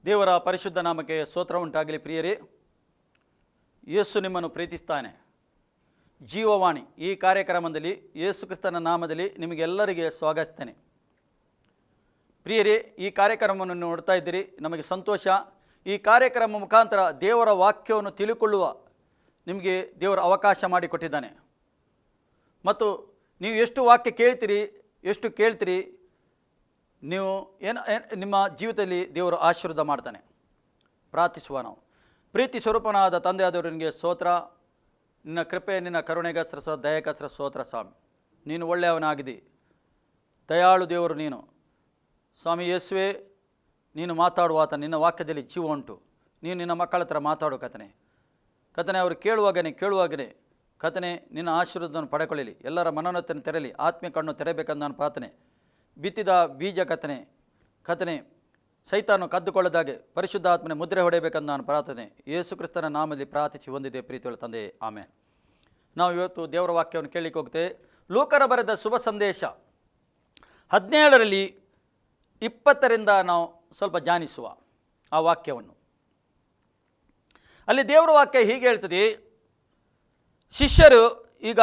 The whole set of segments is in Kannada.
ದೇವರ ಪರಿಶುದ್ಧ ನಾಮಕ್ಕೆ ಸ್ತೋತ್ರ ಉಂಟಾಗಲಿ. ಪ್ರಿಯರೇ, ಯೇಸು ನಿಮ್ಮನ್ನು ಪ್ರೀತಿಸ್ತಾನೆ. ಜೀವವಾಣಿ ಈ ಕಾರ್ಯಕ್ರಮದಲ್ಲಿ ಯೇಸು ಕ್ರಿಸ್ತನ ನಾಮದಲ್ಲಿ ನಿಮಗೆಲ್ಲರಿಗೆ ಸ್ವಾಗತಿಸ್ತೇನೆ. ಪ್ರಿಯರೇ, ಈ ಕಾರ್ಯಕ್ರಮವನ್ನು ನೋಡ್ತಾ ಇದ್ದೀರಿ, ನಮಗೆ ಸಂತೋಷ. ಈ ಕಾರ್ಯಕ್ರಮ ಮುಖಾಂತರ ದೇವರ ವಾಕ್ಯವನ್ನು ತಿಳಿದುಕೊಳ್ಳುವ ನಿಮಗೆ ದೇವರ ಅವಕಾಶ ಮಾಡಿಕೊಟ್ಟಿದ್ದಾನೆ. ಮತ್ತು ನೀವು ಎಷ್ಟು ವಾಕ್ಯ ಕೇಳ್ತೀರಿ ನೀವು ನಿಮ್ಮ ಜೀವಿತದಲ್ಲಿ ದೇವರು ಆಶೀರ್ವಾದ ಮಾಡ್ತಾನೆ. ಪ್ರಾರ್ಥಿಸುವ ನಾವು. ಪ್ರೀತಿ ಸ್ವರೂಪನಾದ ತಂದೆಯಾದವರು ನಿನಗೆ ಸ್ತೋತ್ರ. ನಿನ್ನ ಕೃಪೆ, ನಿನ್ನ ಕರುಣೆಗೋಸ್ಕರ, ದಯೆಗೋಸ್ಕರ ಸ್ತೋತ್ರ ಸ್ವಾಮಿ. ನೀನು ಒಳ್ಳೆಯವನಾಗಿದ್ದಿ, ದಯಾಳು ದೇವರು ನೀನು ಸ್ವಾಮಿ. ಯೇಸುವೆ, ನೀನು ಮಾತಾಡುವಾತ, ನಿನ್ನ ವಾಕ್ಯದಲ್ಲಿ ಜೀವ ಉಂಟು. ನೀನು ನಿನ್ನ ಮಕ್ಕಳ ಹತ್ರ ಮಾತಾಡು ಕತನೆ ಅವರು ಕೇಳುವಾಗನೇ ಕತನೆ ನಿನ್ನ ಆಶೀರ್ವಾದವನ್ನು ಪಡೆಕೊಳ್ಳಲಿ. ಎಲ್ಲರ ಮನೋನ್ನತನ ತೆರಲಿ, ಆತ್ಮೀಯ ಕಣ್ಣು ತೆರೆಬೇಕಂದು ನಾನು ಪ್ರಾರ್ಥನೆ. ಬಿತ್ತಿದ ಬೀಜ ಕತನೆ ಸೈತಾನು ಕದ್ದುಕೊಳ್ಳದಾಗೆ ಪರಿಶುದ್ಧಾತ್ಮನೆ ಮುದ್ರೆ ಹೊಡೆಯಬೇಕಂದು ನಾನು ಪ್ರಾರ್ಥನೆ. ಯೇಸು ಕ್ರಿಸ್ತನ ನಾಮದಲ್ಲಿ ಪ್ರಾರ್ಥಿಸಿ ಹೊಂದಿದೆ ಪ್ರೀತಿಯುಳ್ಳ ತಂದೆ, ಆಮೇಲೆ. ನಾವು ಇವತ್ತು ದೇವರ ವಾಕ್ಯವನ್ನು ಕೇಳಲಿಕ್ಕೆ ಹೋಗ್ತೇವೆ. ಲೂಕನ ಬರೆದ ಶುಭ ಸಂದೇಶ 17ರಲ್ಲಿ 20ರಿಂದ ನಾವು ಸ್ವಲ್ಪ ಧ್ಯಾನಿಸುವ ಆ ವಾಕ್ಯವನ್ನು. ಅಲ್ಲಿ ದೇವರ ವಾಕ್ಯ ಹೀಗೆ ಹೇಳ್ತದೆ. ಶಿಷ್ಯರು ಈಗ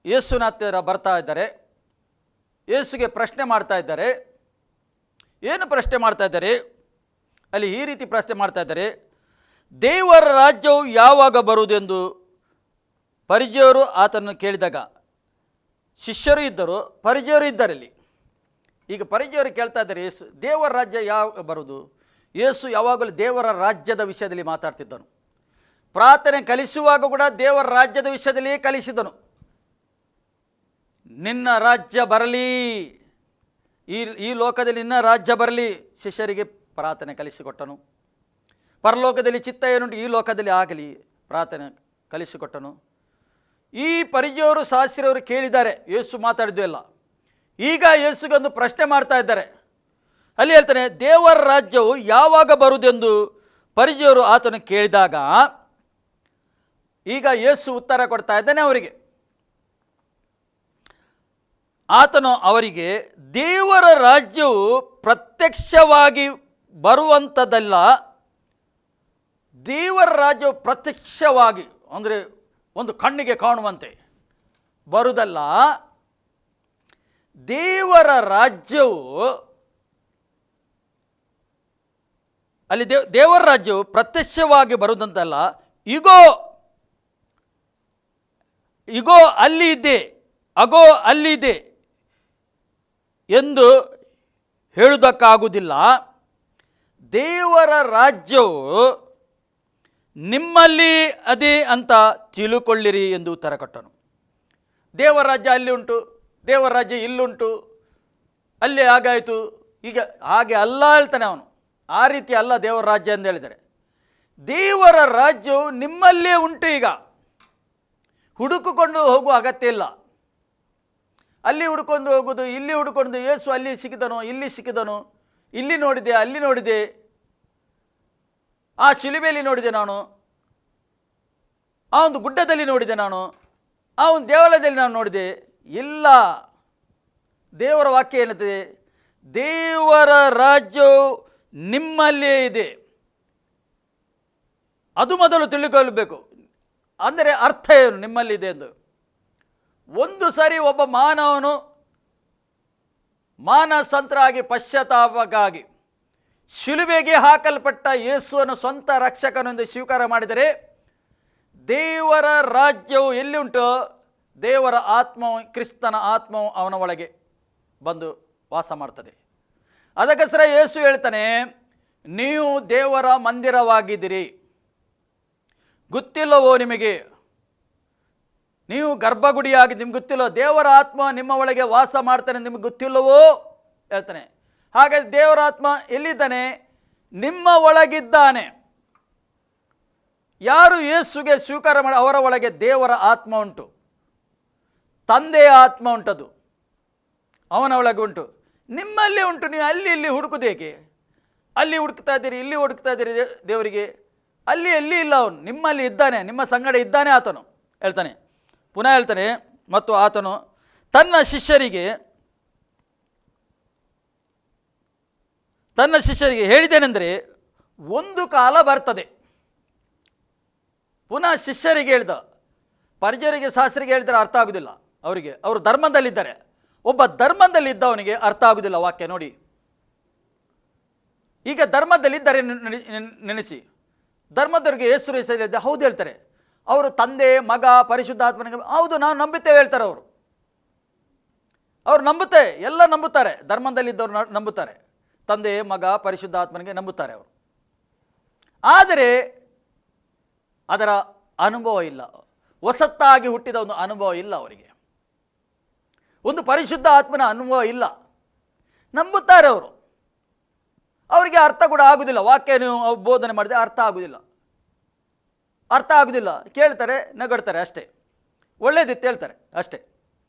ಯೇಸುವಿನ ಹತ್ತಿರ ಬರ್ತಾ ಇದ್ದಾರೆ. ಯೇಸುಗೆ ಪ್ರಶ್ನೆ ಮಾಡ್ತಾ ಇದ್ದಾರೆ. ಏನು ಪ್ರಶ್ನೆ ಮಾಡ್ತಾ ಇದ್ದಾರೆ? ಅಲ್ಲಿ ಈ ರೀತಿ ಪ್ರಶ್ನೆ ಮಾಡ್ತಾ ಇದ್ದಾರೆ. ದೇವರ ರಾಜ್ಯವು ಯಾವಾಗ ಬರುವುದೆಂದು ಪರಿಜಯರು ಆತನನ್ನು ಕೇಳಿದಾಗ, ಶಿಷ್ಯರು ಇದ್ದರು, ಪರಿಜಯರು ಇದ್ದರಲ್ಲಿ. ಈಗ ಪರಿಜಯರು ಕೇಳ್ತಾ ಇದ್ದಾರೆ, ಯೇಸು ದೇವರ ರಾಜ್ಯ ಯಾವಾಗ ಬರುವುದು? ಯೇಸು ಯಾವಾಗಲೂ ದೇವರ ರಾಜ್ಯದ ವಿಷಯದಲ್ಲಿ ಮಾತಾಡ್ತಿದ್ದನು. ಪ್ರಾರ್ಥನೆ ಕಲಿಸುವಾಗ ಕೂಡ ದೇವರ ರಾಜ್ಯದ ವಿಷಯದಲ್ಲಿಯೇ ಕಲಿಸಿದನು. ನಿನ್ನ ರಾಜ್ಯ ಬರಲಿ, ಈ ಲೋಕದಲ್ಲಿ ನಿನ್ನ ರಾಜ್ಯ ಬರಲಿ. ಶಿಷ್ಯರಿಗೆ ಪ್ರಾರ್ಥನೆ ಕಲಿಸಿಕೊಟ್ಟನು. ಪರಲೋಕದಲ್ಲಿ ಚಿತ್ತ ಏನುಂಟು, ಈ ಲೋಕದಲ್ಲಿ ಆಗಲಿ ಪ್ರಾರ್ಥನೆ ಕಲಿಸಿಕೊಟ್ಟನು. ಈ ಪರಿಜಯರು ಶಾಸ್ತ್ರಿಯವರು ಕೇಳಿದ್ದಾರೆ, ಯೇಸು ಮಾತಾಡಿದ್ದು ಎಲ್ಲ. ಈಗ ಯೇಸುಗೊಂದು ಪ್ರಶ್ನೆ ಮಾಡ್ತಾ ಇದ್ದಾರೆ. ಅಲ್ಲಿ ಹೇಳ್ತಾನೆ, ದೇವರ ರಾಜ್ಯವು ಯಾವಾಗ ಬರುವುದೆಂದು ಪರಿಜಯರು ಆತನು ಕೇಳಿದಾಗ, ಈಗ ಯೇಸು ಉತ್ತರ ಕೊಡ್ತಾ ಇದ್ದಾನೆ ಅವರಿಗೆ. ಆತನು ಅವರಿಗೆ, ದೇವರ ರಾಜ್ಯವು ಪ್ರತ್ಯಕ್ಷವಾಗಿ ಬರುವಂಥದ್ದಲ್ಲ. ದೇವರ ರಾಜ್ಯವು ಪ್ರತ್ಯಕ್ಷವಾಗಿ ಅಂದರೆ ಒಂದು ಕಣ್ಣಿಗೆ ಕಾಣುವಂತೆ ಬರುವುದಲ್ಲ. ದೇವರ ರಾಜ್ಯವು ಅಲ್ಲಿ ದೇವರ ರಾಜ್ಯವು ಪ್ರತ್ಯಕ್ಷವಾಗಿ ಬರುವುದಂತಲ್ಲ. ಇಗೋ ಅಲ್ಲಿ ಇದೆ, ಅಗೋ ಅಲ್ಲಿ ಇದೆ ಎಂದು ಹೇಳುವುದಕ್ಕಾಗುವುದಿಲ್ಲ. ದೇವರ ರಾಜ್ಯವು ನಿಮ್ಮಲ್ಲಿ ಅದೇ ಅಂತ ತಿಳುಕೊಳ್ಳಿರಿ ಎಂದು ಉತ್ತರ ಕೊಟ್ಟನು. ದೇವರ ರಾಜ್ಯ ಅಲ್ಲಿ ಉಂಟು, ದೇವರ ರಾಜ್ಯ ಇಲ್ಲುಂಟು, ಅಲ್ಲಿ ಹಾಗಾಯಿತು, ಈಗ ಹಾಗೆ ಅಲ್ಲ ಹೇಳ್ತಾನೆ ಅವನು. ಆ ರೀತಿ ಅಲ್ಲ ದೇವರ ರಾಜ್ಯ ಎಂದು ಹೇಳಿದರೆ. ದೇವರ ರಾಜ್ಯವು ನಿಮ್ಮಲ್ಲೇ ಉಂಟು. ಈಗ ಹುಡುಕಿಕೊಂಡು ಹೋಗುವ ಅಗತ್ಯ ಇಲ್ಲ. ಅಲ್ಲಿ ಹುಡ್ಕೊಂಡು ಹೋಗೋದು, ಇಲ್ಲಿ ಹುಡ್ಕೊಂಡು, ಯೇಸು ಅಲ್ಲಿ ಸಿಕ್ಕಿದನು, ಇಲ್ಲಿ ಸಿಕ್ಕಿದನು, ಇಲ್ಲಿ ನೋಡಿದೆ, ಅಲ್ಲಿ ನೋಡಿದೆ, ಆ ಶಿಲುಬೆಯಲ್ಲಿ ನೋಡಿದೆ ನಾನು, ಆ ಒಂದು ಗುಡ್ಡದಲ್ಲಿ ನೋಡಿದೆ ನಾನು, ಆ ಒಂದು ದೇವಾಲಯದಲ್ಲಿ ನಾನು ನೋಡಿದೆ. ಇಲ್ಲ, ದೇವರ ವಾಕ್ಯ ಏನುತ್ತದೆ? ದೇವರ ರಾಜ್ಯವು ನಿಮ್ಮಲ್ಲೇ ಇದೆ. ಅದು ಮೊದಲು ತಿಳಿದುಕೊಳ್ಳಬೇಕು. ಅಂದರೆ ಅರ್ಥ ಏನು ನಿಮ್ಮಲ್ಲಿದೆ ಎಂದು? ಒಂದು ಸಾರಿ ಒಬ್ಬ ಮಾನವನು ಮಾನಸಂತರಾಗಿ ಪಶ್ಚಾತ್ತಾಪಕ್ಕಾಗಿ ಶಿಲುಬೆಗೆ ಹಾಕಲ್ಪಟ್ಟ ಯೇಸುವನ್ನು ಸ್ವಂತ ರಕ್ಷಕನೆಂದು ಸ್ವೀಕಾರ ಮಾಡಿದರೆ, ದೇವರ ರಾಜ್ಯವು ಎಲ್ಲಿ ಉಂಟು? ದೇವರ ಆತ್ಮವು, ಕ್ರಿಸ್ತನ ಆತ್ಮವು ಅವನ ಒಳಗೆ ಬಂದು ವಾಸ ಮಾಡ್ತದೆ. ಅದಕ್ಕೋಸ್ಕರ ಯೇಸು ಹೇಳ್ತಾನೆ, ನೀವು ದೇವರ ಮಂದಿರವಾಗಿದ್ದೀರಿ. ಗೊತ್ತಿಲ್ಲವೋ ನಿಮಗೆ? ನೀವು ಗರ್ಭಗುಡಿಯಾಗಿ ನಿಮ್ಗೆ ಗೊತ್ತಿಲ್ಲೋ? ದೇವರ ಆತ್ಮ ನಿಮ್ಮ ಒಳಗೆ ವಾಸ ಮಾಡ್ತಾನೆ, ನಿಮ್ಗೆ ಗೊತ್ತಿಲ್ಲವೋ ಹೇಳ್ತಾನೆ. ಹಾಗಾಗಿ ದೇವರ ಆತ್ಮ ಎಲ್ಲಿದ್ದಾನೆ? ನಿಮ್ಮ ಒಳಗಿದ್ದಾನೆ. ಯಾರು ಯೇಸುಗೆ ಸ್ವೀಕಾರ ಮಾಡಿ ಅವರ ಒಳಗೆ ದೇವರ ಆತ್ಮ ಉಂಟು, ತಂದೆಯ ಆತ್ಮ ಉಂಟದು ಅವನ ಒಳಗೆ ಉಂಟು, ನಿಮ್ಮಲ್ಲಿ ಉಂಟು. ನೀವು ಅಲ್ಲಿ ಇಲ್ಲಿ ಹುಡುಕುದೇಕೆ? ಅಲ್ಲಿ ಹುಡುಕ್ತಾ ಇದ್ದೀರಿ, ಇಲ್ಲಿ ಹುಡುಕ್ತಾ ಇದ್ದೀರಿ ದೇವರಿಗೆ. ಅಲ್ಲಿ ಎಲ್ಲಿ ಇಲ್ಲ, ಅವನು ನಿಮ್ಮಲ್ಲಿ ಇದ್ದಾನೆ, ನಿಮ್ಮ ಸಂಗಡ ಇದ್ದಾನೆ ಆತನು ಹೇಳ್ತಾನೆ. ಪುನಃ ಹೇಳ್ತಾನೆ, ಮತ್ತು ಆತನು ತನ್ನ ಶಿಷ್ಯರಿಗೆ ಹೇಳಿದ್ದೇನೆಂದರೆ, ಒಂದು ಕಾಲ ಬರ್ತದೆ, ಪುನಃ ಶಿಷ್ಯರಿಗೆ ಹೇಳ್ದ, ಪರಿಚಯರಿಗೆ ಶಾಸ್ತ್ರಿಗೆ ಹೇಳಿದರೆ ಅರ್ಥ ಆಗುವುದಿಲ್ಲ ಅವರಿಗೆ. ಅವರು ಧರ್ಮದಲ್ಲಿದ್ದಾರೆ. ಒಬ್ಬ ಧರ್ಮದಲ್ಲಿದ್ದವನಿಗೆ ಅರ್ಥ ಆಗುವುದಿಲ್ಲ ವಾಕ್ಯ. ನೋಡಿ, ಈಗ ಧರ್ಮದಲ್ಲಿದ್ದಾರೆ ನೆನೆಸಿ, ಧರ್ಮದವರಿಗೆ ಯೇಸು ಹೆಸರಿದೆ ಹೌದು ಹೇಳ್ತಾರೆ. ಅವರು ತಂದೆ ಮಗ ಪರಿಶುದ್ಧಾತ್ಮನಿಗೆ ಹೌದು ನಾವು ನಂಬುತ್ತೇವೆ ಹೇಳ್ತಾರೆ. ಅವರು ನಂಬುತ್ತೆ, ಎಲ್ಲ ನಂಬುತ್ತಾರೆ. ಧರ್ಮದಲ್ಲಿದ್ದವರು ನಂಬುತ್ತಾರೆ, ತಂದೆ ಮಗ ಪರಿಶುದ್ಧಾತ್ಮನಿಗೆ ನಂಬುತ್ತಾರೆ ಅವರು. ಆದರೆ ಅದರ ಅನುಭವ ಇಲ್ಲ, ಹೊಸತ್ತಾಗಿ ಹುಟ್ಟಿದ ಒಂದು ಅನುಭವ ಇಲ್ಲ ಅವರಿಗೆ, ಒಂದು ಪರಿಶುದ್ಧ ಆತ್ಮನ ಅನುಭವ ಇಲ್ಲ. ನಂಬುತ್ತಾರೆ ಅವರು, ಅವರಿಗೆ ಅರ್ಥ ಕೂಡ ಆಗುವುದಿಲ್ಲ. ವಾಕ್ಯ ನೀವು ಬೋಧನೆ ಮಾಡಿದೆ ಅರ್ಥ ಆಗುವುದಿಲ್ಲ, ಕೇಳ್ತಾರೆ ನಗಡ್ತಾರೆ ಅಷ್ಟೇ. ಒಳ್ಳೇದಿತ್ತು ಹೇಳ್ತಾರೆ ಅಷ್ಟೇ.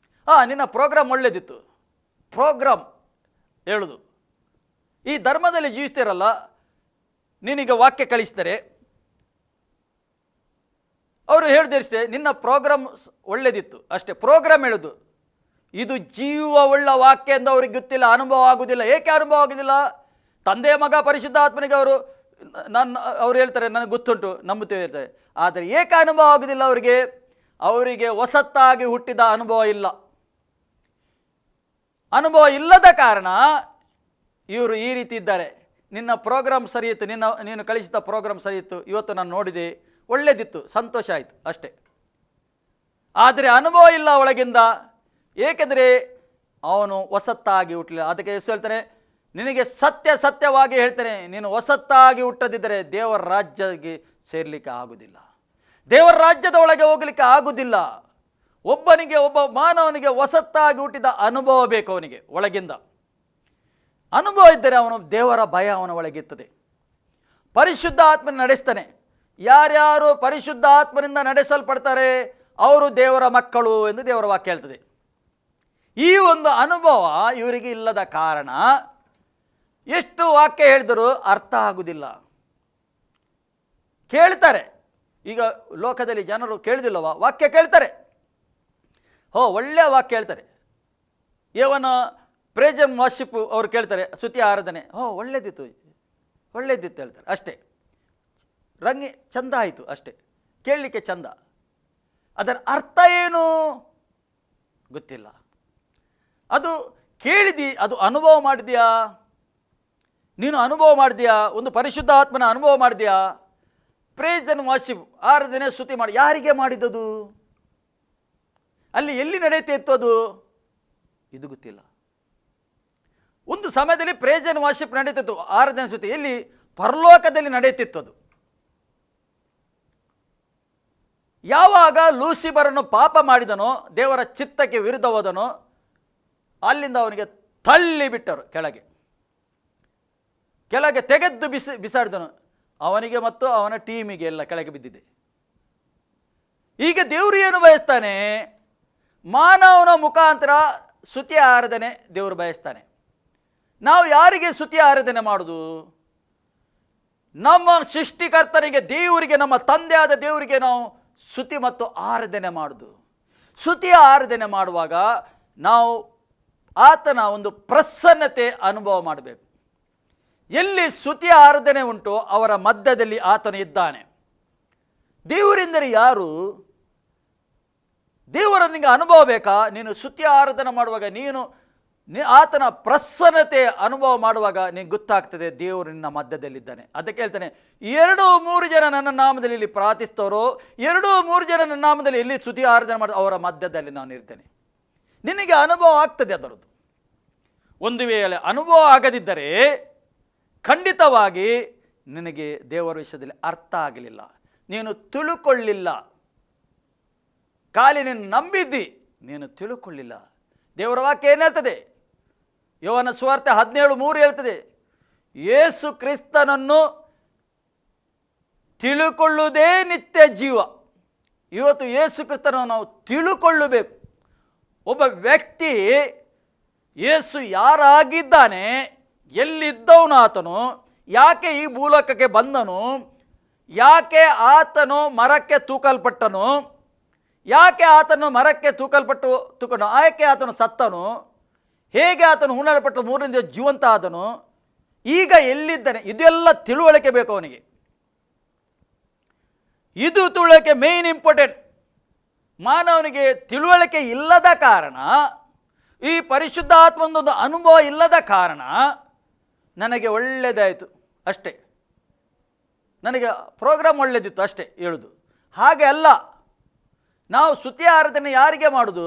ನಿನ್ನ ಪ್ರೋಗ್ರಾಮ್ ಒಳ್ಳೇದಿತ್ತು, ಪ್ರೋಗ್ರಾಮ್ ಹೇಳುದು. ಈ ಧರ್ಮದಲ್ಲಿ ಜೀವಿಸ್ತಿರಲ್ಲ, ನೀನೀಗ ವಾಕ್ಯ ಕಳಿಸ್ತಾರೆ, ಅವರು ಹೇಳಿದಷ್ಟೇ ನಿನ್ನ ಪ್ರೋಗ್ರಾಮ್ ಒಳ್ಳೇದಿತ್ತು ಅಷ್ಟೇ. ಪ್ರೋಗ್ರಾಮ್ ಹೇಳೋದು, ಇದು ಜೀವವುಳ್ಳ ವಾಕ್ಯ ಎಂದು ಅವ್ರಿಗೆ ಗೊತ್ತಿಲ್ಲ, ಅನುಭವ ಆಗುವುದಿಲ್ಲ. ಏಕೆ ಅನುಭವ ಆಗುವುದಿಲ್ಲ? ತಂದೆ ಮಗ ಪರಿಶುದ್ಧ ಆತ್ಮನಿಗೆ ಅವ್ರು ಹೇಳ್ತಾರೆ ನನಗೆ ಗೊತ್ತುಂಟು ನಂಬುತ್ತೇವೆ ಹೇಳ್ತಾರೆ. ಆದರೆ ಏಕೆ ಅನುಭವ ಆಗುವುದಿಲ್ಲ ಅವರಿಗೆ ಹೊಸತ್ತಾಗಿ ಹುಟ್ಟಿದ ಅನುಭವ ಇಲ್ಲ. ಅನುಭವ ಇಲ್ಲದ ಕಾರಣ ಇವರು ಈ ರೀತಿ ಇದ್ದಾರೆ. ನಿನ್ನ ಪ್ರೋಗ್ರಾಮ್ ಸರಿಯಿತ್ತು, ನೀನು ಕಳಿಸಿದ ಪ್ರೋಗ್ರಾಮ್ ಸರಿಯಿತ್ತು, ಇವತ್ತು ನಾನು ನೋಡಿದೆ, ಒಳ್ಳೆದಿತ್ತು, ಸಂತೋಷ ಆಯಿತು ಅಷ್ಟೇ. ಆದರೆ ಅನುಭವ ಇಲ್ಲ ಒಳಗಿಂದ, ಏಕೆಂದರೆ ಅವನು ಹೊಸತ್ತಾಗಿ ಹುಟ್ಟಲಿಲ್ಲ. ಅದಕ್ಕೆ ಯೇಸು ಹೇಳ್ತಾನೆ, ನಿನಗೆ ಸತ್ಯವಾಗಿ ಹೇಳ್ತೇನೆ, ನೀನು ಹೊಸತ್ತಾಗಿ ಹುಟ್ಟದಿದ್ದರೆ ದೇವರ ರಾಜ್ಯಕ್ಕೆ ಸೇರಲಿಕ್ಕೆ ಆಗುವುದಿಲ್ಲ, ದೇವರ ರಾಜ್ಯದ ಒಳಗೆ ಹೋಗಲಿಕ್ಕೆ ಆಗುವುದಿಲ್ಲ. ಒಬ್ಬ ಮಾನವನಿಗೆ ಹೊಸತ್ತಾಗಿ ಹುಟ್ಟಿದ ಅನುಭವ ಬೇಕು. ಅವನಿಗೆ ಒಳಗಿಂದ ಅನುಭವ ಇದ್ದರೆ ಅವನು ದೇವರ ಭಯ ಅವನ ಒಳಗಿರ್ತದೆ. ಪರಿಶುದ್ಧ ಆತ್ಮನ ನಡೆಸ್ತಾನೆ. ಯಾರ್ಯಾರು ಪರಿಶುದ್ಧ ಆತ್ಮನಿಂದ ನಡೆಸಲ್ಪಡ್ತಾರೆ ಅವರು ದೇವರ ಮಕ್ಕಳು ಎಂದು ದೇವರ ವಾಕ್ಯ ಹೇಳ್ತದೆ. ಈ ಒಂದು ಅನುಭವ ಇವರಿಗೆ ಇಲ್ಲದ ಕಾರಣ ಎಷ್ಟು ವಾಕ್ಯ ಹೇಳಿದರೂ ಅರ್ಥ ಆಗುವುದಿಲ್ಲ. ಕೇಳ್ತಾರೆ, ಈಗ ಲೋಕದಲ್ಲಿ ಜನರು ಕೇಳುವುದಿಲ್ಲವ, ವಾಕ್ಯ ಕೇಳ್ತಾರೆ, ಒಳ್ಳೆಯ ವಾಕ್ಯ ಹೇಳ್ತಾರೆ. ಯವನ ಪ್ರೇಜ್ ಅಂಡ್ ವಾರ್ಶಿಪ್ ಅವರು ಕೇಳ್ತಾರೆ, ಸ್ತುತಿ ಆರಾಧನೆ ಒಳ್ಳೇದಿತ್ತು ಹೇಳ್ತಾರೆ ಅಷ್ಟೇ. ಚಂದ ಆಯಿತು ಅಷ್ಟೇ, ಕೇಳಲಿಕ್ಕೆ ಚಂದ. ಅದರ ಅರ್ಥ ಏನು ಗೊತ್ತಿಲ್ಲ. ಅದು ಕೇಳಿದಿ, ಅದು ಅನುಭವ ಮಾಡಿದ್ಯಾ? ನೀನು ಅನುಭವ ಮಾಡಿದ್ಯಾ? ಒಂದು ಪರಿಶುದ್ಧ ಆತ್ಮನ ಅನುಭವ ಮಾಡಿದ್ಯಾ? ಪ್ರೇಜ್ ಅಂಡ್ ವಾರ್ಶಿಪ್ ಆರಾಧನೆ ಸ್ತುತಿ ಮಾಡಿ, ಯಾರಿಗೆ ಮಾಡಿದ್ದದು? ಅಲ್ಲಿ ಎಲ್ಲಿ ನಡೆಯುತ್ತಿತ್ತು ಅದು? ಇದು ಗೊತ್ತಿಲ್ಲ. ಒಂದು ಸಮಯದಲ್ಲಿ ಪ್ರೇಜ್ ಅಂಡ್ ವಾರ್ಶಿಪ್ ನಡೀತಿತ್ತು, ಆರಾಧನೆ ಸ್ತುತಿ ಎಲ್ಲಿ? ಪರಲೋಕದಲ್ಲಿ ನಡೆಯುತ್ತಿತ್ತು ಅದು. ಯಾವಾಗ ಲೂಸಿಫರನ್ನು ಪಾಪ ಮಾಡಿದನೋ, ದೇವರ ಚಿತ್ತಕ್ಕೆ ವಿರುದ್ಧ ಹೋದನೋ, ಅಲ್ಲಿಂದ ಅವನಿಗೆ ತಳ್ಳಿ ಬಿಟ್ಟರು, ಕೆಳಗೆ ತೆಗೆದ್ದು ಬಿಸಾಡಿದನು. ಅವನಿಗೆ ಮತ್ತು ಅವನ ಟೀಮಿಗೆ ಎಲ್ಲ ಕೆಳಗೆ ಬಿದ್ದಿದೆ. ಈಗ ದೇವರು ಏನು ಬಯಸ್ತಾನೆ? ಮಾನವನ ಮುಖಾಂತರ ಸ್ತುತಿ ಆರಾಧನೆ ದೇವರು ಬಯಸ್ತಾನೆ. ನಾವು ಯಾರಿಗೆ ಸ್ತುತಿ ಆರಾಧನೆ ಮಾಡೋದು? ನಮ್ಮ ಸೃಷ್ಟಿಕರ್ತನಿಗೆ, ದೇವರಿಗೆ, ನಮ್ಮ ತಂದೆಯಾದ ದೇವರಿಗೆ ನಾವು ಸ್ತುತಿ ಮತ್ತು ಆರಾಧನೆ ಮಾಡೋದು. ಸ್ತುತಿ ಆರಾಧನೆ ಮಾಡುವಾಗ ನಾವು ಆತನ ಒಂದು ಪ್ರಸನ್ನತೆ ಅನುಭವ ಮಾಡಬೇಕು. ಎಲ್ಲಿ ಸ್ತುತಿ ಆರಾಧನೆ ಉಂಟೋ ಅವರ ಮಧ್ಯದಲ್ಲಿ ಆತನು ಇದ್ದಾನೆ. ದೇವರೆಂದರೆ ಯಾರು? ದೇವರನಿಗೆ ಅನುಭವ ಬೇಕಾ? ನೀನು ಸ್ತುತಿ ಆರಾಧನೆ ಮಾಡುವಾಗ ಆತನ ಪ್ರಸನ್ನತೆ ಅನುಭವ ಮಾಡುವಾಗ ನಿನಗೆ ಗೊತ್ತಾಗ್ತದೆ ದೇವರು ನಿನ್ನ ಮಧ್ಯದಲ್ಲಿದ್ದಾನೆ. ಅದಕ್ಕೆ ಹೇಳ್ತಾನೆ, 2-3 ಜನ ನನ್ನ ನಾಮದಲ್ಲಿ ಇಲ್ಲಿ ಪ್ರಾರ್ಥಿಸ್ತವರೋ, 2-3 ಜನ ನನ್ನ ನಾಮದಲ್ಲಿ ಎಲ್ಲಿ ಸ್ತುತಿ ಆರಾಧನೆ ಮಾಡೋದು ಅವರ ಮಧ್ಯದಲ್ಲಿ ನಾನು ಇರ್ತೇನೆ. ನಿನಗೆ ಅನುಭವ ಆಗ್ತದೆ ಅದರದ್ದು. ಒಂದು ವೇಳೆ ಅನುಭವ ಆಗದಿದ್ದರೆ ಖಂಡಿತವಾಗಿ ನಿನಗೆ ದೇವರ ವಿಷಯದಲ್ಲಿ ಅರ್ಥ ಆಗಲಿಲ್ಲ, ನೀನು ತಿಳುಕೊಳ್ಳಿಲ್ಲ. ಖಾಲಿ ನೀನು ನಂಬಿದ್ದಿ, ನೀನು ತಿಳುಕೊಳ್ಳಿಲ್ಲ. ದೇವರ ವಾಕ್ಯ ಏನು ಹೇಳ್ತದೆ? ಯೋಹನ ಸುವಾರ್ತೆ 17:3 ಹೇಳ್ತದೆ, ಯೇಸು ಕ್ರಿಸ್ತನನ್ನು ತಿಳುಕೊಳ್ಳುವುದೇ ನಿತ್ಯ ಜೀವ. ಇವತ್ತು ಯೇಸು ಕ್ರಿಸ್ತನನ್ನು ನಾವು ತಿಳುಕೊಳ್ಳಬೇಕು. ಒಬ್ಬ ವ್ಯಕ್ತಿ ಯೇಸು ಯಾರಾಗಿದ್ದಾನೆ, ಎಲ್ಲಿದ್ದವನು ಆತನು, ಯಾಕೆ ಈ ಭೂಲೋಕಕ್ಕೆ ಬಂದನು, ಯಾಕೆ ಆತನು ಮರಕ್ಕೆ ತೂಕಲ್ಪಟ್ಟನು, ಯಾಕೆ ಆತನು ಮರಕ್ಕೆ ತೂಕಲ್ಪಟ್ಟು ಯಾಕೆ ಆತನು ಸತ್ತನು, ಹೇಗೆ ಆತನು ಹೂಣಲ್ಪಟ್ಟು 3ನೇ ದಿವಸ ಜೀವಂತ ಆದನು, ಈಗ ಎಲ್ಲಿದ್ದಾನೆ, ಇದೆಲ್ಲ ತಿಳುವಳಿಕೆ ಬೇಕು ಅವನಿಗೆ. ಇದು ತಿಳುವಳಿಕೆ ಮೇನ್ ಇಂಪಾರ್ಟೆಂಟ್. ಮಾನವನಿಗೆ ತಿಳುವಳಿಕೆ ಇಲ್ಲದ ಕಾರಣ, ಈ ಪರಿಶುದ್ಧಾತ್ಮನೊಂದು ಅನುಭವ ಇಲ್ಲದ ಕಾರಣ ನನಗೆ ಒಳ್ಳೆಯದಾಯಿತು ಅಷ್ಟೇ, ನನಗೆ ಪ್ರೋಗ್ರಾಮ್ ಒಳ್ಳೆಯದಿತ್ತು ಅಷ್ಟೇ ಹೇಳುದು. ಹಾಗೆ ಅಲ್ಲ. ನಾವು ಸ್ತುತಿ ಆರಾಧನೆ ಯಾರಿಗೆ ಮಾಡೋದು?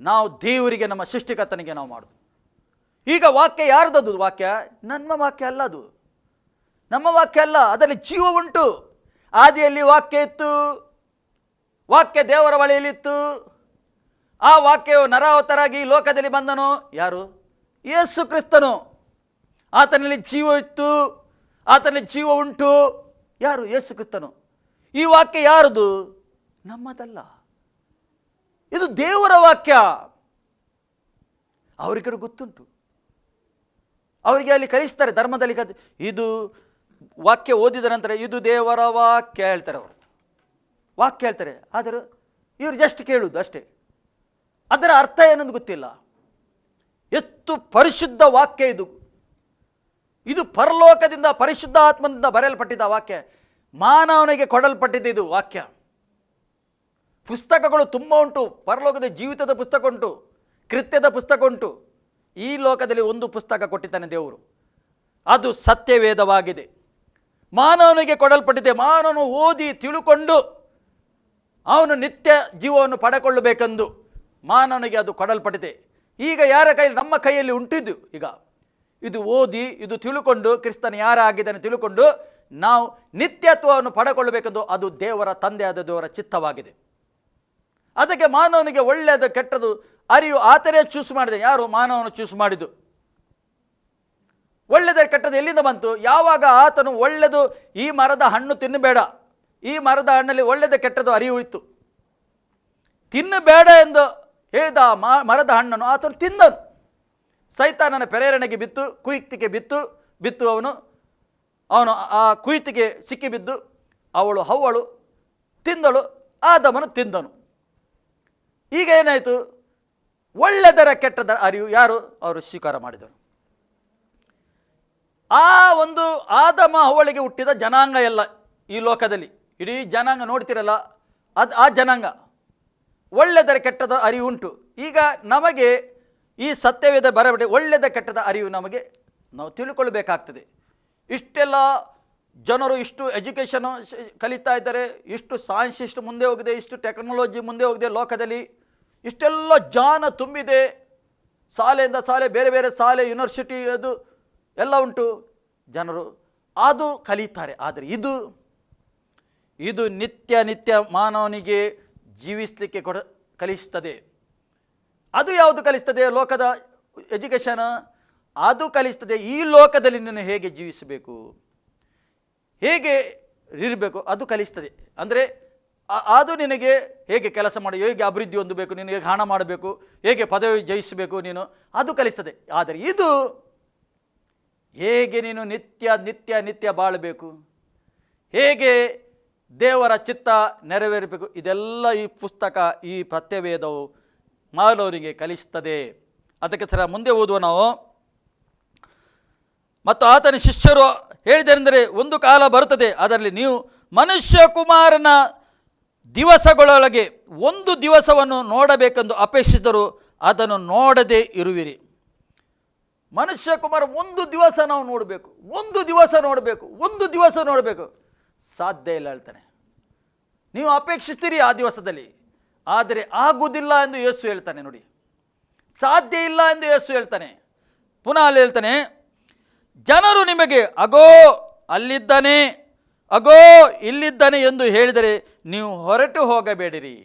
ನಾವು ದೇವರಿಗೆ, ನಮ್ಮ ಸೃಷ್ಟಿಕರ್ತನಿಗೆ ನಾವು ಮಾಡೋದು. ಈಗ ವಾಕ್ಯ ಯಾರ್ದದು? ವಾಕ್ಯ ನಮ್ಮ ವಾಕ್ಯ ಅಲ್ಲ, ಅದು ನಮ್ಮ ವಾಕ್ಯ ಅಲ್ಲ. ಅದರಲ್ಲಿ ಜೀವ ಉಂಟು. ಆದಿಯಲ್ಲಿ ವಾಕ್ಯ ಇತ್ತು, ವಾಕ್ಯ ದೇವರ ಬಳಿಯಲ್ಲಿತ್ತು. ಆ ವಾಕ್ಯವು ನರಾವತರಾಗಿ ಈ ಲೋಕದಲ್ಲಿ ಬಂದನು. ಯಾರು? ಯೇಸು ಕ್ರಿಸ್ತನು. ಆತನಲ್ಲಿ ಜೀವ ಇತ್ತು, ಆತನಲ್ಲಿ ಜೀವ ಉಂಟು. ಯಾರು? ಯೇಸು ಕ್ರಿಸ್ತನು. ಈ ವಾಕ್ಯ ಯಾರದು? ನಮ್ಮದಲ್ಲ, ಇದು ದೇವರ ವಾಕ್ಯ. ಅವರಿಗೆ ಗೊತ್ತುಂಟು, ಅವರಿಗೆ ಅಲ್ಲಿ ಕಲಿಸ್ತಾರೆ ಧರ್ಮದಲ್ಲಿ. ಇದು ವಾಕ್ಯ ಓದಿದ ನಂತರ ಇದು ದೇವರ ವಾಕ್ಯ ಹೇಳ್ತಾರೆ, ಅವರು ವಾಕ್ಯ ಹೇಳ್ತಾರೆ. ಆದರೆ ಇವರು ಜಸ್ಟ್ ಕೇಳುವುದು ಅಷ್ಟೇ, ಅದರ ಅರ್ಥ ಏನೊಂದು ಗೊತ್ತಿಲ್ಲ. ಎಷ್ಟು ಪರಿಶುದ್ಧ ವಾಕ್ಯ ಇದು! ಇದು ಪರಲೋಕದಿಂದ ಪರಿಶುದ್ಧ ಆತ್ಮದಿಂದ ಬರೆಯಲ್ಪಟ್ಟಿದ್ದ ವಾಕ್ಯ, ಮಾನವನಿಗೆ ಕೊಡಲ್ಪಟ್ಟಿದೆ ಇದು ವಾಕ್ಯ. ಪುಸ್ತಕಗಳು ತುಂಬ ಉಂಟು. ಪರಲೋಕದ ಜೀವಿತದ ಪುಸ್ತಕ ಉಂಟು, ಕೃತ್ಯದ ಪುಸ್ತಕ ಉಂಟು. ಈ ಲೋಕದಲ್ಲಿ ಒಂದು ಪುಸ್ತಕ ಕೊಟ್ಟಿದ್ದಾನೆ ದೇವರು, ಅದು ಸತ್ಯವೇದವಾಗಿದೆ. ಮಾನವನಿಗೆ ಕೊಡಲ್ಪಟ್ಟಿದೆ. ಮಾನವನು ಓದಿ ತಿಳುಕೊಂಡು ಅವನು ನಿತ್ಯ ಜೀವವನ್ನು ಪಡೆಕೊಳ್ಳಬೇಕೆಂದು ಮಾನವನಿಗೆ ಅದು ಕೊಡಲ್ಪಟ್ಟಿದೆ. ಈಗ ಯಾರ ಕೈಯಲ್ಲಿ? ನಮ್ಮ ಕೈಯಲ್ಲಿ ಉಂಟಿದ್ದು. ಈಗ ಇದು ಓದಿ, ಇದು ತಿಳುಕೊಂಡು, ಕ್ರಿಸ್ತನ ಯಾರ ಆಗಿದ್ದಾನೆ ತಿಳುಕೊಂಡು ನಾವು ನಿತ್ಯತ್ವವನ್ನು ಪಡೆಕೊಳ್ಳಬೇಕೆಂದು ಅದು ದೇವರ ತಂದೆಯಾದ ದೇವರ ಚಿತ್ತವಾಗಿದೆ. ಅದಕ್ಕೆ ಮಾನವನಿಗೆ ಒಳ್ಳೆಯದು ಕೆಟ್ಟದು ಅರಿವು ಆತನೇ ಚೂಸ್ ಮಾಡಿದೆ. ಯಾರು? ಮಾನವನು ಚೂಸ್ ಮಾಡಿದ್ದು. ಒಳ್ಳೆಯದ ಕೆಟ್ಟದ್ದು ಎಲ್ಲಿಂದ ಬಂತು? ಯಾವಾಗ ಆತನು ಒಳ್ಳೆಯದು, ಈ ಮರದ ಹಣ್ಣು ತಿನ್ನಬೇಡ, ಈ ಮರದ ಹಣ್ಣಲ್ಲಿ ಒಳ್ಳೆಯದು ಕೆಟ್ಟದ್ದು ಅರಿವು ಇತ್ತು, ತಿನ್ನಬೇಡ ಎಂದು ಹೇಳಿದ ಮರದ ಹಣ್ಣನ್ನು ಆತನು ತಿಂದನು. ಸೈತಾನನ ಪ್ರೇರಣೆಗೆ ಬಿತ್ತು, ಕುಯುಕ್ತಿಗೆ ಬಿತ್ತು ಅವನು ಆ ಕುಯುಕ್ತಿಗೆ ಸಿಕ್ಕಿಬಿದ್ದು ಹವ್ವಳು ತಿಂದಳು, ಆದಮನು ತಿಂದನು. ಈಗ ಏನಾಯಿತು? ಒಳ್ಳೆದರ ಕೆಟ್ಟದರ ಅರಿವು ಯಾರು? ಅವರು ಸ್ವೀಕಾರ ಮಾಡಿದರು. ಆ ಒಂದು ಆದಮ ಹವ್ವಳಿಗೆ ಹುಟ್ಟಿದ ಜನಾಂಗ ಎಲ್ಲ ಈ ಲೋಕದಲ್ಲಿ, ಇಡೀ ಜನಾಂಗ ನೋಡ್ತಿರಲ್ಲ, ಆ ಜನಾಂಗ ಒಳ್ಳೆದರ ಕೆಟ್ಟದ ಅರಿವು ಉಂಟು. ಈಗ ನಮಗೆ ಈ ಸತ್ಯವೇದ ಬರಬೇಡಿ, ಒಳ್ಳೆದ ಕೆಟ್ಟದ ಅರಿವು ನಮಗೆ ನಾವು ತಿಳ್ಕೊಳ್ಬೇಕಾಗ್ತದೆ. ಇಷ್ಟೆಲ್ಲ ಜನರು ಇಷ್ಟು ಎಜುಕೇಷನ್ ಕಲಿತಾ ಇದ್ದಾರೆ, ಇಷ್ಟು ಸೈನ್ಸ್ ಇಷ್ಟು ಮುಂದೆ ಹೋಗಿದೆ, ಇಷ್ಟು ಟೆಕ್ನಾಲಜಿ ಮುಂದೆ ಹೋಗಿದೆ ಲೋಕದಲ್ಲಿ, ಇಷ್ಟೆಲ್ಲ ಜ್ಞಾನ ತುಂಬಿದೆ. ಶಾಲೆಯಿಂದ ಶಾಲೆ, ಬೇರೆ ಬೇರೆ ಶಾಲೆ, ಯೂನಿವರ್ಸಿಟಿ ಅದು ಎಲ್ಲ ಉಂಟು. ಜನರು ಅದು ಕಲಿತಾರೆ. ಆದರೆ ಇದು ನಿತ್ಯ ಮಾನವನಿಗೆ ಜೀವಿಸಲಿಕ್ಕೆ ಕಲಿಸ್ತದೆ. ಅದು ಯಾವುದು ಕಲಿಸ್ತದೆ? ಲೋಕದ ಎಜುಕೇಷನ್ ಅದು ಕಲಿಸ್ತದೆ. ಈ ಲೋಕದಲ್ಲಿ ನೀನು ಹೇಗೆ ಜೀವಿಸಬೇಕು, ಹೇಗೆ ಇರಬೇಕು ಅದು ಕಲಿಸ್ತದೆ. ಅಂದರೆ ಅದು ನಿನಗೆ ಹೇಗೆ ಕೆಲಸ ಮಾಡಿ, ಹೇಗೆ ಅಭಿವೃದ್ಧಿ ಹೊಂದಬೇಕು, ನೀನು ಹೇಗೆ ಹಣ ಮಾಡಬೇಕು, ಹೇಗೆ ಪದವಿ ಜಯಿಸಬೇಕು ನೀನು, ಅದು ಕಲಿಸ್ತದೆ. ಆದರೆ ಇದು ಹೇಗೆ ನೀನು ನಿತ್ಯ ಬಾಳಬೇಕು, ಹೇಗೆ ದೇವರ ಚಿತ್ತ ನೆರವೇರಬೇಕು, ಇದೆಲ್ಲ ಈ ಪುಸ್ತಕ, ಈ ಸತ್ಯವೇದವು ಮಾನವರಿಗೆ ಕಲಿಸ್ತದೆ. ಅದಕ್ಕೆ ಸರ ಮುಂದೆ ಓದುವ ನಾವು. ಮತ್ತು ಆತನ ಶಿಷ್ಯರು ಹೇಳಿದರೆಂದರೆ, ಒಂದು ಕಾಲ ಬರುತ್ತದೆ, ಅದರಲ್ಲಿ ನೀವು ಮನುಷ್ಯ ಕುಮಾರನ ದಿವಸಗಳೊಳಗೆ ಒಂದು ದಿವಸವನ್ನು ನೋಡಬೇಕೆಂದು ಅಪೇಕ್ಷಿಸಿದರೂ ಅದನ್ನು ನೋಡದೇ ಇರುವಿರಿ. ಮನುಷ್ಯ ಕುಮಾರ ಒಂದು ದಿವಸ ನಾವು ನೋಡಬೇಕು, ಒಂದು ದಿವಸ ನೋಡಬೇಕು, ಸಾಧ್ಯ ಇಲ್ಲ ಹೇಳ್ತಾನೆ. ನೀವು ಅಪೇಕ್ಷಿಸ್ತೀರಿ ಆ ದಿವಸದಲ್ಲಿ, ಆದರೆ ಆಗುವುದಿಲ್ಲ ಎಂದು ಯೇಸು ಹೇಳ್ತಾನೆ. ನೋಡಿ, ಸಾಧ್ಯ ಇಲ್ಲ ಎಂದು ಯೇಸು ಹೇಳ್ತಾನೆ. ಪುನಃ ಅಲ್ಲಿ ಹೇಳ್ತಾನೆ, ಜನರು ನಿಮಗೆ ಅಗೋ ಅಲ್ಲಿದ್ದಾನೆ, ಅಗೋ ಇಲ್ಲಿದ್ದಾನೆ ಎಂದು ಹೇಳಿದರೆ ನೀವು ಹೊರಟು ಹೋಗಬೇಡಿರಿ.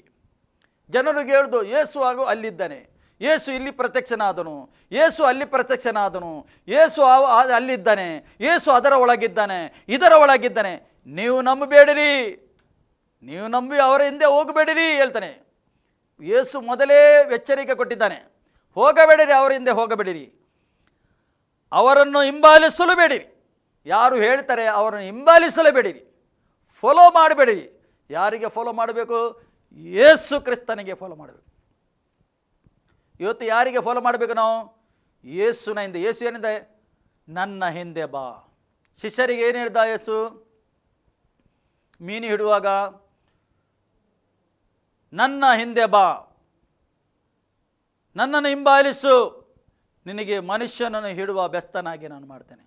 ಜನರಿಗೆ ಹೇಳ್ದು, ಯೇಸು ಆಗೋ ಅಲ್ಲಿದ್ದಾನೆ, ಯೇಸು ಇಲ್ಲಿ ಪ್ರತ್ಯಕ್ಷನಾದನು, ಯೇಸು ಅಲ್ಲಿ ಪ್ರತ್ಯಕ್ಷನಾದನು, ಯೇಸು ಅಲ್ಲಿದ್ದಾನೆ, ಯೇಸು ಅದರ ಒಳಗಿದ್ದಾನೆ, ಇದರ ಒಳಗಿದ್ದಾನೆ, ನೀವು ನಂಬಬೇಡಿರಿ, ನೀವು ನಂಬಿ ಅವರ ಹಿಂದೆ ಹೋಗಬೇಡಿರಿ ಹೇಳ್ತಾನೆ. ಯೇಸು ಮೊದಲೇ ಎಚ್ಚರಿಕೆ ಕೊಟ್ಟಿದ್ದಾನೆ, ಹೋಗಬೇಡಿರಿ, ಅವರ ಹಿಂದೆ ಹೋಗಬೇಡಿರಿ, ಅವರನ್ನು ಹಿಂಬಾಲಿಸಲು ಬೇಡಿರಿ. ಯಾರು ಹೇಳ್ತಾರೆ ಅವರನ್ನು ಹಿಂಬಾಲಿಸಲು ಬೇಡಿರಿ, ಫಾಲೋ ಮಾಡಬೇಡಿರಿ. ಯಾರಿಗೆ ಫಾಲೋ ಮಾಡಬೇಕು? ಯೇಸು ಕ್ರಿಸ್ತನಿಗೆ ಫಾಲೋ ಮಾಡಬೇಕು. ಇವತ್ತು ಯಾರಿಗೆ ಫಾಲೋ ಮಾಡಬೇಕು ನಾವು? ಯೇಸುನ ಹಿಂದೆ. ಯೇಸು ಏನಿದೆ? ನನ್ನ ಹಿಂದೆ ಬಾ. ಶಿಷ್ಯರಿಗೆ ಏನು ಹೇಳ್ದ ಯೇಸು? ಮೀನು ಹಿಡುವಾಗ ನನ್ನ ಹಿಂದೆ ಬಾ, ನನ್ನನ್ನು ಹಿಂಬಾಲಿಸು, ನಿನಗೆ ಮನುಷ್ಯನನ್ನು ಹಿಡುವ ಬೆಸ್ತನಾಗಿ ನಾನು ಮಾಡ್ತೇನೆ.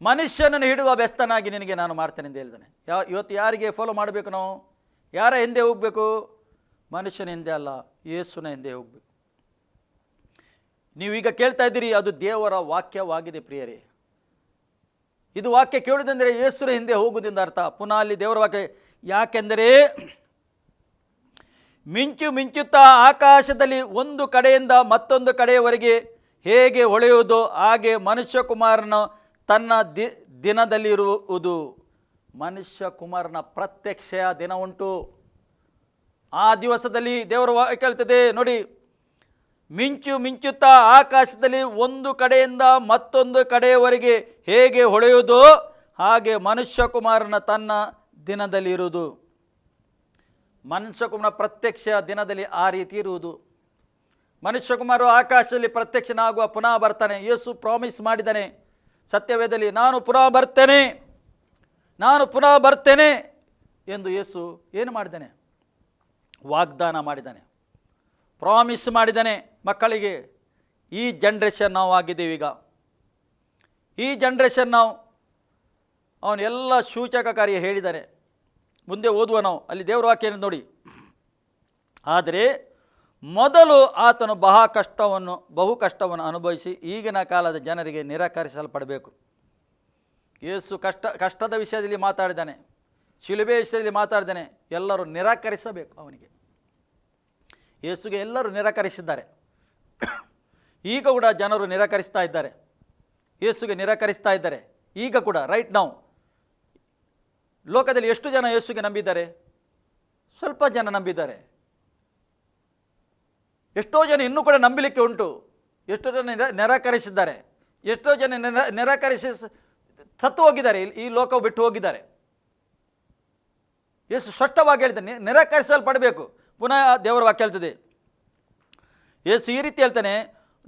ಮನುಷ್ಯನನ್ನು ಹಿಡುವ ಬೆಸ್ತನಾಗಿ ನಿನಗೆ ನಾನು ಮಾಡ್ತೇನೆ ಎಂದು ಹೇಳಿದ್ದಾನೆ. ಇವತ್ತು ಯಾರಿಗೆ ಫಾಲೋ ಮಾಡಬೇಕು? ನಾವು ಯಾರ ಹಿಂದೆ ಹೋಗಬೇಕು? ಮನುಷ್ಯನ ಹಿಂದೆ ಅಲ್ಲ, ಯೇಸುನ ಹಿಂದೆ ಹೋಗಬೇಕು. ನೀವೀಗ ಕೇಳ್ತಾ ಇದ್ದೀರಿ, ಅದು ದೇವರ ವಾಕ್ಯವಾಗಿದೆ ಪ್ರಿಯರೇ. ಇದು ವಾಕ್ಯ ಕೇಳುವುದೆಂದರೆ ಯೇಸುನ ಹಿಂದೆ ಹೋಗುವುದೆಂದು ಅರ್ಥ. ಪುನಃ ಅಲ್ಲಿ ದೇವರ ವಾಕ್ಯ, ಯಾಕೆಂದರೆ ಮಿಂಚು ಮಿಂಚುತ್ತಾ ಆಕಾಶದಲ್ಲಿ ಒಂದು ಕಡೆಯಿಂದ ಮತ್ತೊಂದು ಕಡೆಯವರೆಗೆ ಹೇಗೆ ಹೊಳೆಯುವುದೋ ಹಾಗೆ ಮನುಷ್ಯಕುಮಾರನು ತನ್ನ ದಿನದಲ್ಲಿರುವುದು. ಮನುಷ್ಯಕುಮಾರನ ಪ್ರತ್ಯಕ್ಷ ದಿನ ಉಂಟು. ಆ ದಿವಸದಲ್ಲಿ ದೇವರ ವಾಕ್ಯ ಹೇಳ್ತದೆ ನೋಡಿ, ಮಿಂಚು ಮಿಂಚುತ್ತಾ ಆಕಾಶದಲ್ಲಿ ಒಂದು ಕಡೆಯಿಂದ ಮತ್ತೊಂದು ಕಡೆಯವರೆಗೆ ಹೇಗೆ ಹೊಳೆಯುವುದೋ ಹಾಗೆ ಮನುಷ್ಯಕುಮಾರನ ತನ್ನ ದಿನದಲ್ಲಿರುವುದು. ಮನುಷ್ಯಕುಮಾರನ ಪ್ರತ್ಯಕ್ಷ ದಿನದಲ್ಲಿ ಆ ರೀತಿ ಇರುವುದು. ಮನುಷ್ಯಕುಮಾರರು ಆಕಾಶದಲ್ಲಿ ಪ್ರತ್ಯಕ್ಷನಾಗುವ, ಪುನಃ ಬರ್ತಾನೆ. ಯೇಸು ಪ್ರಾಮಿಸ್ ಮಾಡಿದ್ದಾನೆ ಸತ್ಯವೇದದಲ್ಲಿ, ನಾನು ಪುನಃ ಬರ್ತೇನೆ ಎಂದು ಯೇಸು ಏನು ಮಾಡಿದ್ದಾನೆ? ವಾಗ್ದಾನ ಮಾಡಿದ್ದಾನೆ, ಪ್ರಾಮಿಸ್ ಮಾಡಿದ್ದಾನೆ ಮಕ್ಕಳಿಗೆ. ಈ ಜನ್ರೇಷನ್ ನಾವು ಆಗಿದ್ದೇವೆ. ಈಗ ಈ ಜನ್ರೇಷನ್ ನಾವು, ಅವನೆಲ್ಲ ಸೂಚಕ ಕಾರ್ಯ ಹೇಳಿದ್ದಾನೆ. ಮುಂದೆ ಓದುವ ನಾವು, ಅಲ್ಲಿ ದೇವರ ವಾಕ್ಯ ನೋಡಿ. ಆದರೆ ಮೊದಲು ಆತನು ಬಹು ಕಷ್ಟವನ್ನು ಅನುಭವಿಸಿ ಈಗಿನ ಕಾಲದ ಜನರಿಗೆ ನಿರಾಕರಿಸಲ್ಪಡಬೇಕು. ಯೇಸು ಕಷ್ಟದ ವಿಷಯದಲ್ಲಿ ಮಾತಾಡಿದ್ದಾನೆ, ಶಿಲುಬೆ ವಿಷಯದಲ್ಲಿ ಮಾತಾಡಿದ್ದಾನೆ. ಎಲ್ಲರೂ ನಿರಾಕರಿಸಬೇಕು ಅವನಿಗೆ. ಯೇಸುಗೆ ಎಲ್ಲರೂ ನಿರಾಕರಿಸಿದ್ದಾರೆ. ಈಗ ಕೂಡ ಜನರು ನಿರಾಕರಿಸ್ತಾ ಇದ್ದಾರೆ, ಯೇಸುಗೆ ನಿರಾಕರಿಸ್ತಾ ಇದ್ದಾರೆ. ಈಗ ಕೂಡ ರೈಟ್ ನಾವು ಲೋಕದಲ್ಲಿ ಎಷ್ಟು ಜನ ಯೇಸುಗೆ ನಂಬಿದ್ದಾರೆ? ಸ್ವಲ್ಪ ಜನ ನಂಬಿದ್ದಾರೆ. ಎಷ್ಟೋ ಜನ ಇನ್ನೂ ಕೂಡ ನಂಬಲಿಕ್ಕೆ ಉಂಟು. ಎಷ್ಟೋ ಜನ ನಿರಾಕರಿಸಿದ್ದಾರೆ. ಎಷ್ಟೋ ಜನ ನಿರಾಕರಿಸಿ ಸತ್ತು ಹೋಗಿದ್ದಾರೆ, ಈ ಲೋಕವು ಬಿಟ್ಟು ಹೋಗಿದ್ದಾರೆ. ಯೇಸು ಸ್ಪಷ್ಟವಾಗಿ ಹೇಳ್ತಾನೆ, ನಿರಾಕರಿಸಲ್ಪಡಬೇಕು. ಪುನಃ ದೇವರ ವಾಕ್ಯ ಹೇಳ್ತದೆ, ಯೇಸು ಈ ರೀತಿ ಹೇಳ್ತಾನೆ,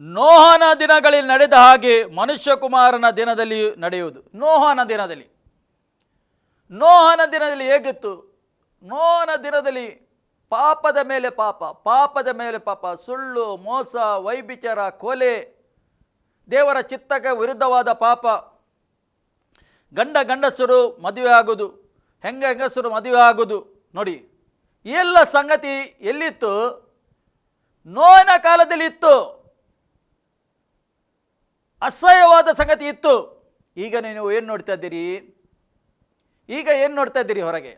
ನೋಹನ ದಿನಗಳಲ್ಲಿ ನಡೆದ ಹಾಗೆ ಮನುಷ್ಯಕುಮಾರನ ದಿನದಲ್ಲಿ ನಡೆಯುವುದು. ನೋಹನ ದಿನದಲ್ಲಿ ಹೇಗಿತ್ತು? ನೋಹನ ದಿನದಲ್ಲಿ ಪಾಪದ ಮೇಲೆ ಪಾಪ, ಸುಳ್ಳು, ಮೋಸ, ವೈಭಿಚಾರ, ಕೊಲೆ, ದೇವರ ಚಿತ್ತಕ್ಕೆ ವಿರುದ್ಧವಾದ ಪಾಪ, ಗಂಡಸರು ಮದುವೆ ಆಗೋದು, ಹೆಂಗಸರು ಮದುವೆ ಆಗೋದು. ನೋಡಿ, ಎಲ್ಲ ಸಂಗತಿ ಎಲ್ಲಿತ್ತು? ನೋಹನ ಕಾಲದಲ್ಲಿ ಇತ್ತು. ಅಸಹ್ಯವಾದ ಸಂಗತಿ ಇತ್ತು. ಈಗ ನೀವು ಏನು ನೋಡ್ತಾ ಇದ್ದೀರಿ? ಹೊರಗೆ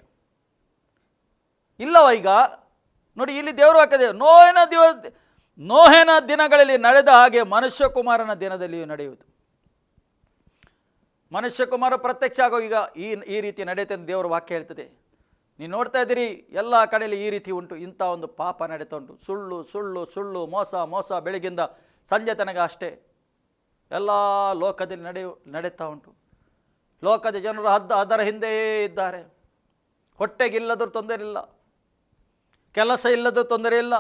ಇಲ್ಲವ? ಈಗ ನೋಡಿ, ಇಲ್ಲಿ ದೇವರು ಹಾಕದೆ, ನೋಹನ ದಿನಗಳಲ್ಲಿ ನಡೆದ ಹಾಗೆ ಮನುಷ್ಯಕುಮಾರನ ದಿನದಲ್ಲಿಯೂ ನಡೆಯುವುದು. ಮನುಷ್ಯಕುಮಾರ ಪ್ರತ್ಯಕ್ಷ ಆಗೋ ಈಗ ಈ ರೀತಿ ನಡೆಯುತ್ತೆ ಅಂತ ದೇವರ ವಾಕ್ಯ ಹೇಳ್ತದೆ. ನೀವು ನೋಡ್ತಾ ಇದ್ದೀರಿ, ಎಲ್ಲ ಕಡೆಯಲ್ಲಿ ಈ ರೀತಿ ಉಂಟು. ಇಂಥ ಒಂದು ಪಾಪ ನಡೀತಾ ಉಂಟು. ಸುಳ್ಳು, ಮೋಸ ಬೆಳಗಿಂದ ಸಂಜೆ ತನಕ ಅಷ್ಟೇ ಎಲ್ಲ ಲೋಕದಲ್ಲಿ ನಡೀತಾ ಉಂಟು. ಲೋಕದ ಜನರು ಅದರ ಹಿಂದೆಯೇ ಇದ್ದಾರೆ. ಹೊಟ್ಟೆಗಿಲ್ಲದರೂ ತೊಂದರೆ ಇಲ್ಲ, ಕೆಲಸ ಇಲ್ಲದರೂ ತೊಂದರೆ ಇಲ್ಲ.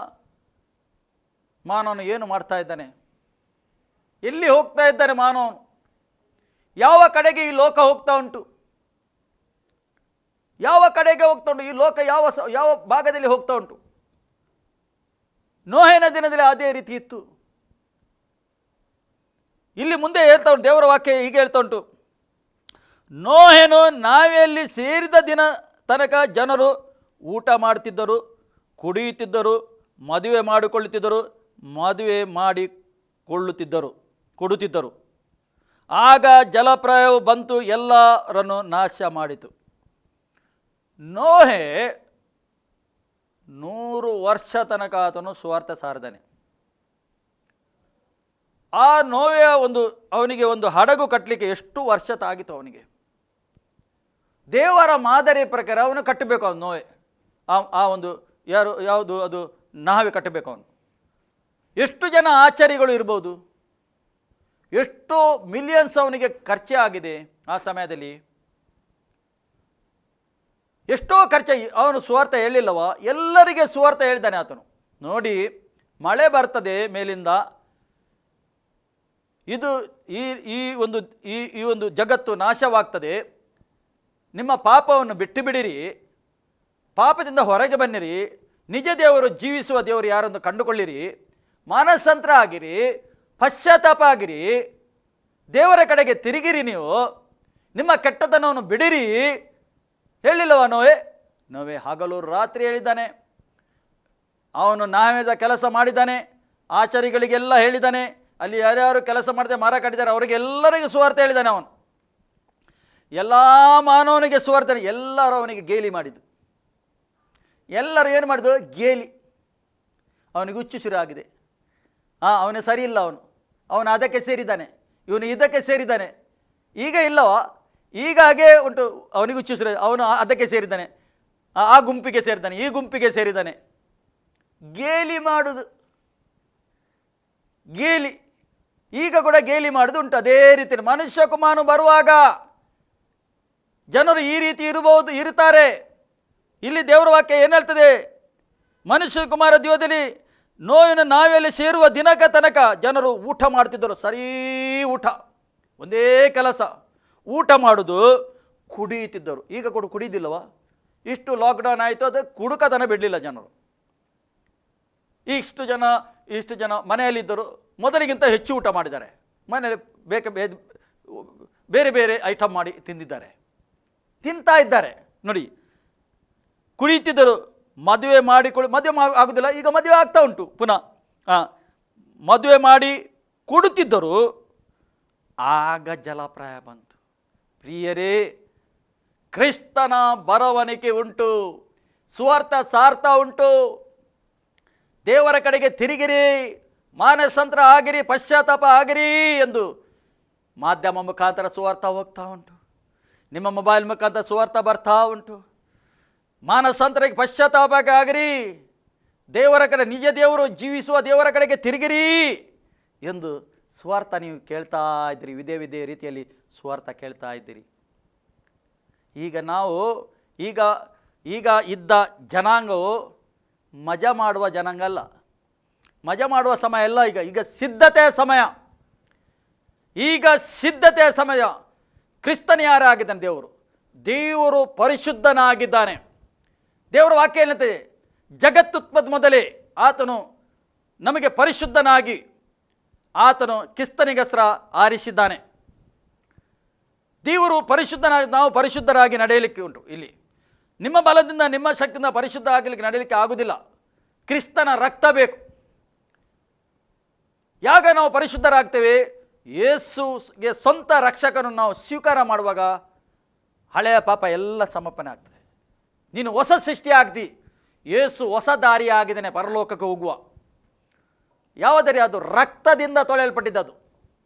ಮಾನವನು ಏನು ಮಾಡ್ತಾ ಇದ್ದಾನೆ? ಎಲ್ಲಿ ಹೋಗ್ತಾ ಇದ್ದಾನೆ ಮಾನವನು? ಯಾವ ಕಡೆಗೆ ಈ ಲೋಕ ಹೋಗ್ತಾ ಉಂಟು? ಈ ಲೋಕ ಯಾವ ಭಾಗದಲ್ಲಿ ಹೋಗ್ತಾ ಉಂಟು? ನೋಹನ ದಿನದಲ್ಲಿ ಅದೇ ರೀತಿ ಇತ್ತು. ಇಲ್ಲಿ ಮುಂದೆ ಹೇಳ್ತಾ ಉಂಟು ದೇವರ ವಾಕ್ಯ, ಹೀಗೆ ಹೇಳ್ತಾ ಉಂಟು, ನೋಹನು ನಾವೆಯಲ್ಲಿ ಸೇರಿದ ದಿನ ತನಕ ಜನರು ಊಟ ಮಾಡುತ್ತಿದ್ದರು, ಕುಡಿಯುತ್ತಿದ್ದರು, ಮದುವೆ ಕೊಡುತ್ತಿದ್ದರು. ಆಗ ಜಲಪ್ರಳಯವು ಬಂತು, ಎಲ್ಲರನ್ನು ನಾಶ ಮಾಡಿತು. ನೋಹೆ 100 ವರ್ಷ ತನಕ ಆತನು ಸುವಾರ್ಥ ಸಾರಿದ್ದಾನೆ. ಆ ನೋವೆಯ ಅವನಿಗೆ ಒಂದು ಹಡಗು ಕಟ್ಟಲಿಕ್ಕೆ ಎಷ್ಟು ವರ್ಷ ತಾಗಿತು ಅವನಿಗೆ? ದೇವರ ಮಾದರಿ ಪ್ರಕಾರ ಅವನು ಕಟ್ಟಬೇಕು. ಅವನು ನೋವೆ ಯಾವುದು ಅದು ನಾವೇ ಕಟ್ಟಬೇಕು. ಅವನು ಎಷ್ಟು ಜನ ಆಚಾರಿಗಳು ಇರ್ಬೋದು? ಎಷ್ಟು ಮಿಲಿಯನ್ಸ್ ಅವನಿಗೆ ಖರ್ಚೆ ಆಗಿದೆ ಆ ಸಮಯದಲ್ಲಿ. ಎಷ್ಟೋ ಖರ್ಚು. ಅವನು ಸುವಾರ್ಥ ಹೇಳಿಲ್ಲವ? ಎಲ್ಲರಿಗೆ ಸುವಾರ್ಥ ಹೇಳಿದ್ದಾನೆ ಆತನು. ನೋಡಿ, ಮಳೆ ಬರ್ತದೆ ಮೇಲಿಂದ, ಇದು ಈ ಈ ಒಂದು ಈ ಈ ಒಂದು ಜಗತ್ತು ನಾಶವಾಗ್ತದೆ. ನಿಮ್ಮ ಪಾಪವನ್ನು ಬಿಟ್ಟು ಬಿಡಿರಿ, ಪಾಪದಿಂದ ಹೊರಗೆ ಬನ್ನಿರಿ, ನಿಜ ದೇವರು ಜೀವಿಸುವ ದೇವರು ಯಾರನ್ನು ಕಂಡುಕೊಳ್ಳಿರಿ, ಮಾನಸಾಂತರ ಆಗಿರಿ, ಪಶ್ಚಾತ್ತಾಪ ಆಗಿರಿ, ದೇವರ ಕಡೆಗೆ ತಿರುಗಿರಿ, ನೀವು ನಿಮ್ಮ ಕೆಟ್ಟತನವನ್ನು ಬಿಡಿರಿ. ಹೇಳಿಲ್ಲವ ನೋವೇ ಹಗಲು ರಾತ್ರಿ ಹೇಳಿದ್ದಾನೆ. ಅವನು ನಾವೇದ ಕೆಲಸ ಮಾಡಿದ್ದಾನೆ, ಆಚಾರಿಗಳಿಗೆಲ್ಲ ಹೇಳಿದ್ದಾನೆ. ಅಲ್ಲಿ ಯಾರ್ಯಾರು ಕೆಲಸ ಮಾಡದೆ ಮರ ಕಟ್ಟಿದ್ದಾರೆ ಅವರಿಗೆಲ್ಲರಿಗೂ ಸುವಾರ್ತೆ ಹೇಳಿದ್ದಾನೆ. ಅವನು ಎಲ್ಲ ಮಾನವನಿಗೆ ಸುವಾರ್ತೆ, ಎಲ್ಲರೂ ಅವನಿಗೆ ಗೇಲಿ ಮಾಡಿದ್ದು. ಎಲ್ಲರೂ ಏನು ಮಾಡಿದ್ರು? ಗೇಲಿ. ಅವನಿಗೆ ಹುಚ್ಚು ಶುರು ಆಗಿದೆ. ಅವನು ಸರಿ ಇಲ್ಲ, ಅವನು ಅದಕ್ಕೆ ಸೇರಿದ್ದಾನೆ, ಇವನು ಇದಕ್ಕೆ ಸೇರಿದ್ದಾನೆ. ಈಗ ಇಲ್ಲವ, ಈಗ ಹಾಗೆ ಉಂಟು. ಅವನಿಗೆ ಹುಚ್ಚು ಶುರು, ಅವನು ಅದಕ್ಕೆ ಸೇರಿದ್ದಾನೆ, ಆ ಗುಂಪಿಗೆ ಸೇರಿದ್ದಾನೆ, ಈ ಗುಂಪಿಗೆ ಸೇರಿದ್ದಾನೆ. ಗೇಲಿ ಮಾಡುವುದು, ಗೇಲಿ. ಈಗ ಕೂಡ ಗೇಲಿ ಮಾಡುದು ಉಂಟು. ಅದೇ ರೀತಿ ಮನುಷ್ಯ ಕುಮಾರನು ಬರುವಾಗ ಜನರು ಈ ರೀತಿ ಇರುತ್ತಾರೆ. ಇಲ್ಲಿ ದೇವರ ವಾಕ್ಯ ಏನು ಹೇಳ್ತದೆ? ಮನುಷ್ಯ ಕುಮಾರ ದಿವಸದಲ್ಲಿ ನೋವಿನ ನಾವೆಯಲ್ಲಿ ಸೇರುವ ದಿನಕ ತನಕ ಜನರು ಊಟ ಮಾಡ್ತಿದ್ದರು. ಸರಿ ಊಟ, ಒಂದೇ ಕೆಲಸ, ಊಟ ಮಾಡೋದು, ಕುಡಿಯುತ್ತಿದ್ದರು. ಈಗ ಕೂಡ ಕುಡಿದಿಲ್ಲವ? ಇಷ್ಟು ಲಾಕ್ಡೌನ್ ಆಯಿತು, ಅದು ಕುಡುಕತನ ಬಿಡಲಿಲ್ಲ ಜನರು. ಇಷ್ಟು ಜನ ಮನೆಯಲ್ಲಿದ್ದರು, ಮೊದಲಿಗಿಂತ ಹೆಚ್ಚು ಊಟ ಮಾಡಿದ್ದಾರೆ. ಮನೆಯಲ್ಲಿ ಬೇರೆ ಬೇರೆ ಐಟಮ್ ಮಾಡಿ ತಿಂತಾ ಇದ್ದಾರೆ. ನೋಡಿ, ಕುಡಿಯುತ್ತಿದ್ದರು, ಮದುವೆ ಆಗುದಿಲ್ಲ, ಈಗ ಮದುವೆ ಆಗ್ತಾ ಉಂಟು ಪುನಃ. ಮದುವೆ ಮಾಡಿ ಕೊಡುತ್ತಿದ್ದರು. ಆಗ ಜಲಪ್ರಾಯ ಬಂತು. ಪ್ರಿಯರೇ, ಕ್ರಿಸ್ತನ ಬರವಣಿಗೆ ಉಂಟು, ಸುವಾರ್ಥ ಸಾರ್ಥ ಉಂಟು. ದೇವರ ಕಡೆಗೆ ತಿರುಗಿರಿ, ಮಾನಸಾಂತರ ಆಗಿರಿ, ಪಶ್ಚಾತ್ತಾಪ ಆಗಿರಿ ಎಂದು ಮಾಧ್ಯಮ ಮುಖಾಂತರ ಸುವಾರ್ಥ ಹೋಗ್ತಾ ಉಂಟು. ನಿಮ್ಮ ಮೊಬೈಲ್ ಮುಖಾಂತರ ಸುವಾರ್ಥ ಬರ್ತಾ ಉಂಟು. ಮಾನಸಾಂತರಕ್ಕೆ ಪಶ್ಚಾತ್ತಾಪ ಆಗಿರಿ, ದೇವರ ಕಡೆ, ನಿಜ ದೇವರು ಜೀವಿಸುವ ದೇವರ ಕಡೆಗೆ ತಿರುಗಿರಿ ಎಂದು ಸುವಾರ್ಥ ನೀವು ಕೇಳ್ತಾ ಇದ್ದೀರಿ. ವಿದೇ ರೀತಿಯಲ್ಲಿ ಸುವಾರ್ಥ ಕೇಳ್ತಾ ಇದ್ದೀರಿ. ಈಗ ನಾವು ಈಗ ಇದ್ದ ಜನಾಂಗವು ಮಜಾ ಮಾಡುವ ಜನಾಂಗ ಅಲ್ಲ, ಮಜಾ ಮಾಡುವ ಸಮಯ ಎಲ್ಲ. ಈಗ ಸಿದ್ಧತೆಯ ಸಮಯ, ಈಗ ಸಿದ್ಧತೆಯ ಸಮಯ. ಕ್ರಿಸ್ತನ ಯಾರಾಗಿದ್ದಾನೆ? ದೇವರು ಪರಿಶುದ್ಧನಾಗಿದ್ದಾನೆ. ದೇವರ ವಾಕ್ಯ ಏನಂತೆ? ಜಗತ್ತುತ್ಪತ್ತಿ ಮೊದಲೇ ಆತನು ನಮಗೆ ಪರಿಶುದ್ಧನಾಗಿ ಆತನು ಕ್ರಿಸ್ತನಿಗೋಸ್ಕರ ಆರಿಸಿದ್ದಾನೆ. ದೇವರು ಪರಿಶುದ್ಧನಾಗಿ, ನಾವು ಪರಿಶುದ್ಧರಾಗಿ ನಡೆಯಲಿಕ್ಕೆ ಉಂಟು. ಇಲ್ಲಿ ನಿಮ್ಮ ಬಲದಿಂದ ನಿಮ್ಮ ಶಕ್ತಿಯಿಂದ ಪರಿಶುದ್ಧ ಆಗಲಿಕ್ಕೆ ನಡೆಯಲಿಕ್ಕೆ ಆಗುವುದಿಲ್ಲ. ಕ್ರಿಸ್ತನ ರಕ್ತ ಬೇಕು. ಯಾಗ ನಾವು ಪರಿಶುದ್ಧರಾಗ್ತೇವೆ? ಯೇಸುಗೆ ಸ್ವಂತ ರಕ್ಷಕನನ್ನು ನಾವು ಸ್ವೀಕಾರ ಮಾಡುವಾಗ ಹಳೆಯ ಪಾಪ ಎಲ್ಲ ಸಮರ್ಪಣೆ ಆಗ್ತದೆ. ನೀನು ಹೊಸ ಸೃಷ್ಟಿ ಆಗ್ತಿ. ಯೇಸು ಹೊಸ ದಾರಿ ಆಗಿದ್ದಾನೆ ಪರಲೋಕಕ್ಕೆ ಹೋಗುವ. ಯಾವ ದಾರಿ? ಅದು ರಕ್ತದಿಂದ ತೊಳೆಯಲ್ಪಟ್ಟಿದ್ದದು.